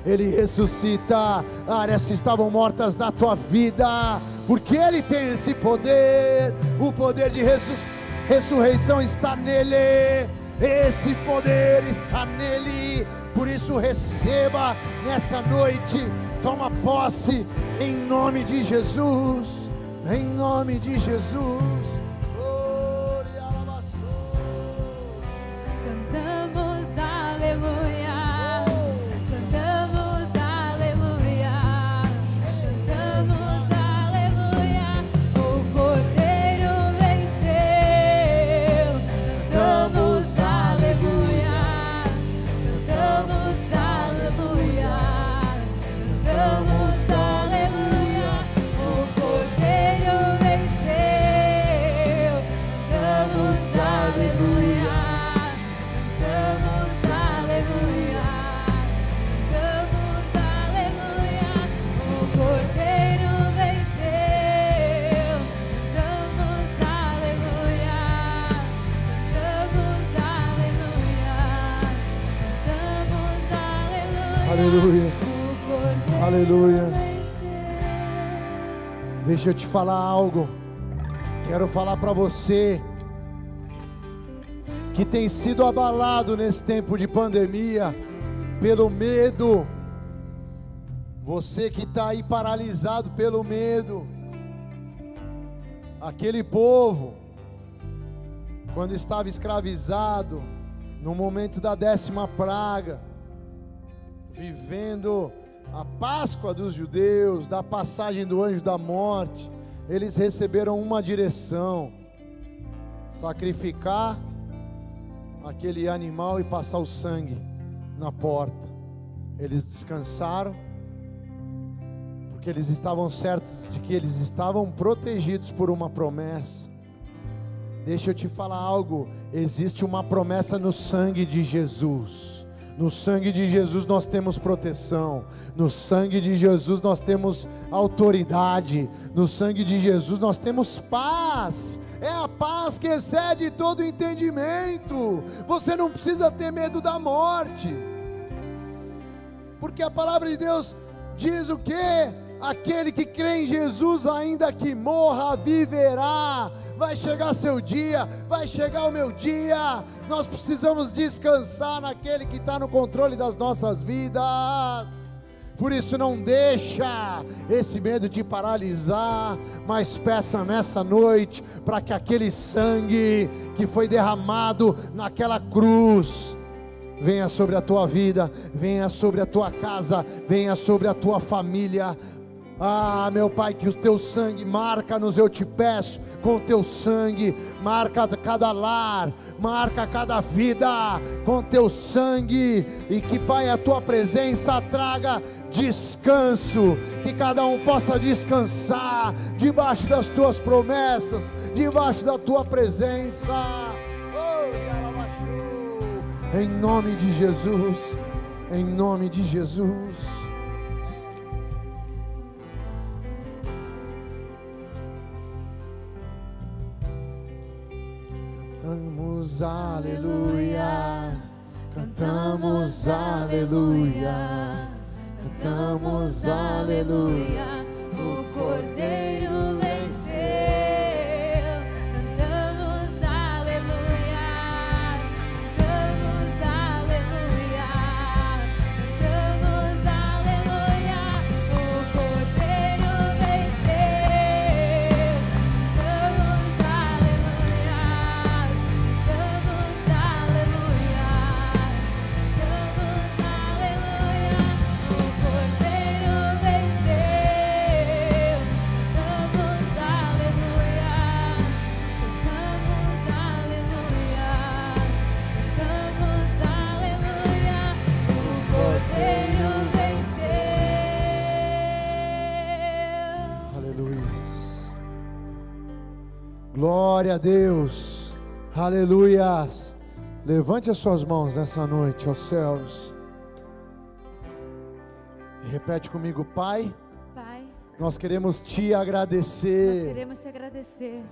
Ele ressuscita áreas que estavam mortas na tua vida, porque Ele tem esse poder, o poder de ressurreição está nele, esse poder está nele. Por isso receba nessa noite, toma posse em nome de Jesus, em nome de Jesus. Aleluias, aleluias. Deixa eu te falar algo. Quero falar para você que tem sido abalado nesse tempo de pandemia pelo medo. Você que está aí paralisado pelo medo. Aquele povo, quando estava escravizado, no momento da 10ª praga, vivendo a Páscoa dos judeus, da passagem do anjo da morte, eles receberam uma direção: sacrificar aquele animal e passar o sangue na porta. Eles descansaram, porque eles estavam certos de que eles estavam protegidos por uma promessa. Deixa eu te falar algo, existe uma promessa no sangue de Jesus. No sangue de Jesus nós temos proteção, no sangue de Jesus nós temos autoridade, no sangue de Jesus nós temos paz, é a paz que excede todo entendimento. Você não precisa ter medo da morte, porque a palavra de Deus diz o quê? Aquele que crê em Jesus, ainda que morra, viverá. Vai chegar seu dia, vai chegar o meu dia. Nós precisamos descansar naquele que está no controle das nossas vidas. Por isso não deixa esse medo te paralisar, mas peça nessa noite para que aquele sangue que foi derramado naquela cruz venha sobre a tua vida, venha sobre a tua casa, venha sobre a tua família. Ah, meu Pai, que o teu sangue marca-nos, eu te peço, com o teu sangue, marca cada lar, marca cada vida, com o teu sangue, e que, Pai, a tua presença traga descanso, que cada um possa descansar, debaixo das tuas promessas, debaixo da tua presença, em nome de Jesus, em nome de Jesus. Cantamos aleluia, cantamos aleluia, cantamos aleluia, o Cordeiro venceu. Cantamos aleluia, cantamos aleluia. Glória a Deus. Aleluias. Levante as suas mãos nessa noite aos céus. E repete comigo: Pai, Pai, nós queremos te nós agradecer queremos te agradecer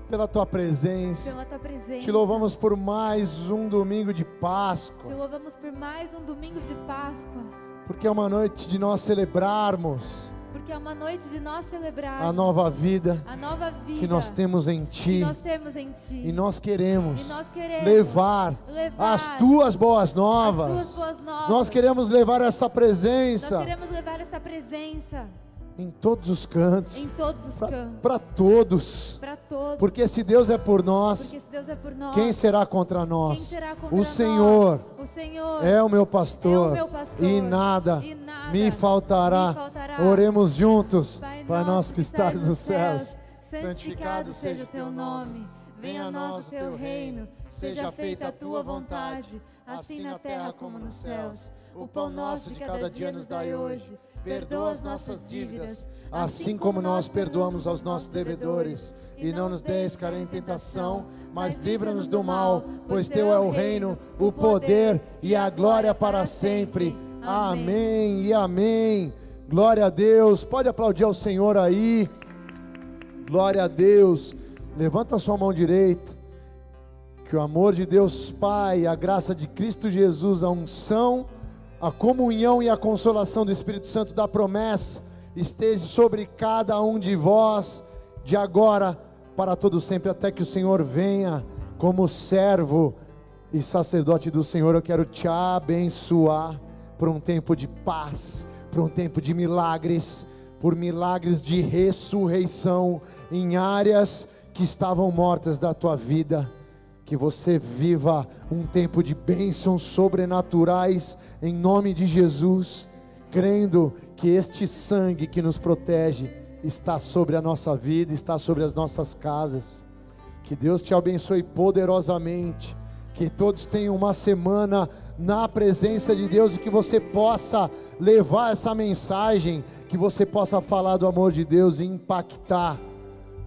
pela tua presença. pela tua presença. Te louvamos por mais um domingo de Te Páscoa, louvamos por mais um domingo de Páscoa, porque é uma noite de nós celebrarmos porque é uma noite de nós celebrarmos a nova vida a nova vida que nós temos em Ti. que nós temos em Ti. E nós queremos E nós queremos levar as Tuas boas as novas. tuas boas novas. Nós queremos levar essa Nós presença queremos levar essa presença em todos os cantos, em todos os campos, para todos. para todos. Porque se Deus é por nós, Porque se Deus é por nós, quem será contra quem nós? será contra O nós? Senhor O Senhor é o meu pastor, é o meu pastor, e nada e nada me faltará. me faltará. Oremos juntos. Pai Pai nosso nosso que estás nos céus, santificado seja o teu nome. Venha a nós o teu reino. Seja feita a tua vontade, assim na terra como nos céus. O pão nosso de cada dia nos dai hoje. Perdoa as nossas dívidas, assim como nós perdoamos aos nossos devedores. E não nos deixes cair em tentação, mas livra-nos do mal, pois teu é o reino, o poder e a glória para sempre. Amém e amém. Glória a Deus. Pode aplaudir ao Senhor aí. Glória a Deus. Levanta a sua mão direita. Que o amor de Deus Pai, a graça de Cristo Jesus, a unção, a comunhão e a consolação do Espírito Santo da promessa esteja sobre cada um de vós, de agora para todo sempre, até que o Senhor venha. Como servo e sacerdote do Senhor, eu quero te abençoar por um tempo de paz, por um tempo de milagres, por milagres de ressurreição em áreas que estavam mortas da tua vida. Que você viva um tempo de bênçãos sobrenaturais em nome de Jesus, crendo que este sangue que nos protege está sobre a nossa vida, está sobre as nossas casas. Que Deus te abençoe poderosamente, que todos tenham uma semana na presença de Deus e que você possa levar essa mensagem, que você possa falar do amor de Deus e impactar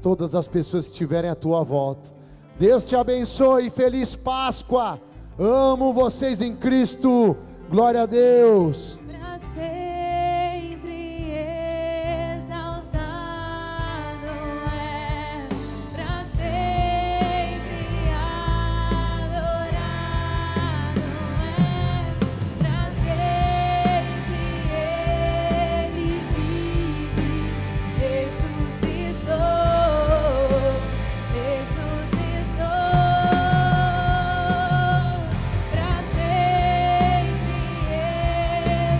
todas as pessoas que estiverem à tua volta. Deus te abençoe, feliz Páscoa, amo vocês em Cristo, glória a Deus. Pra sempre exaltado é, pra sempre adorado é, pra sempre Ele vive, ressuscitou, pra sempre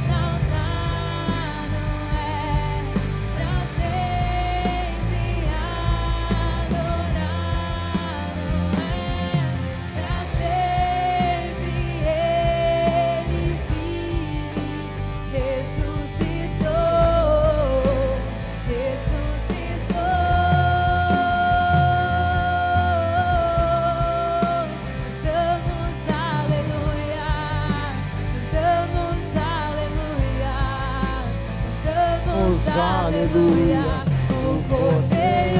exaltado é, pra sempre adorado é, pra sempre Ele vive, ressuscitou, cantamos aleluia, cantamos aleluia, cantamos aleluia, o Cordeiro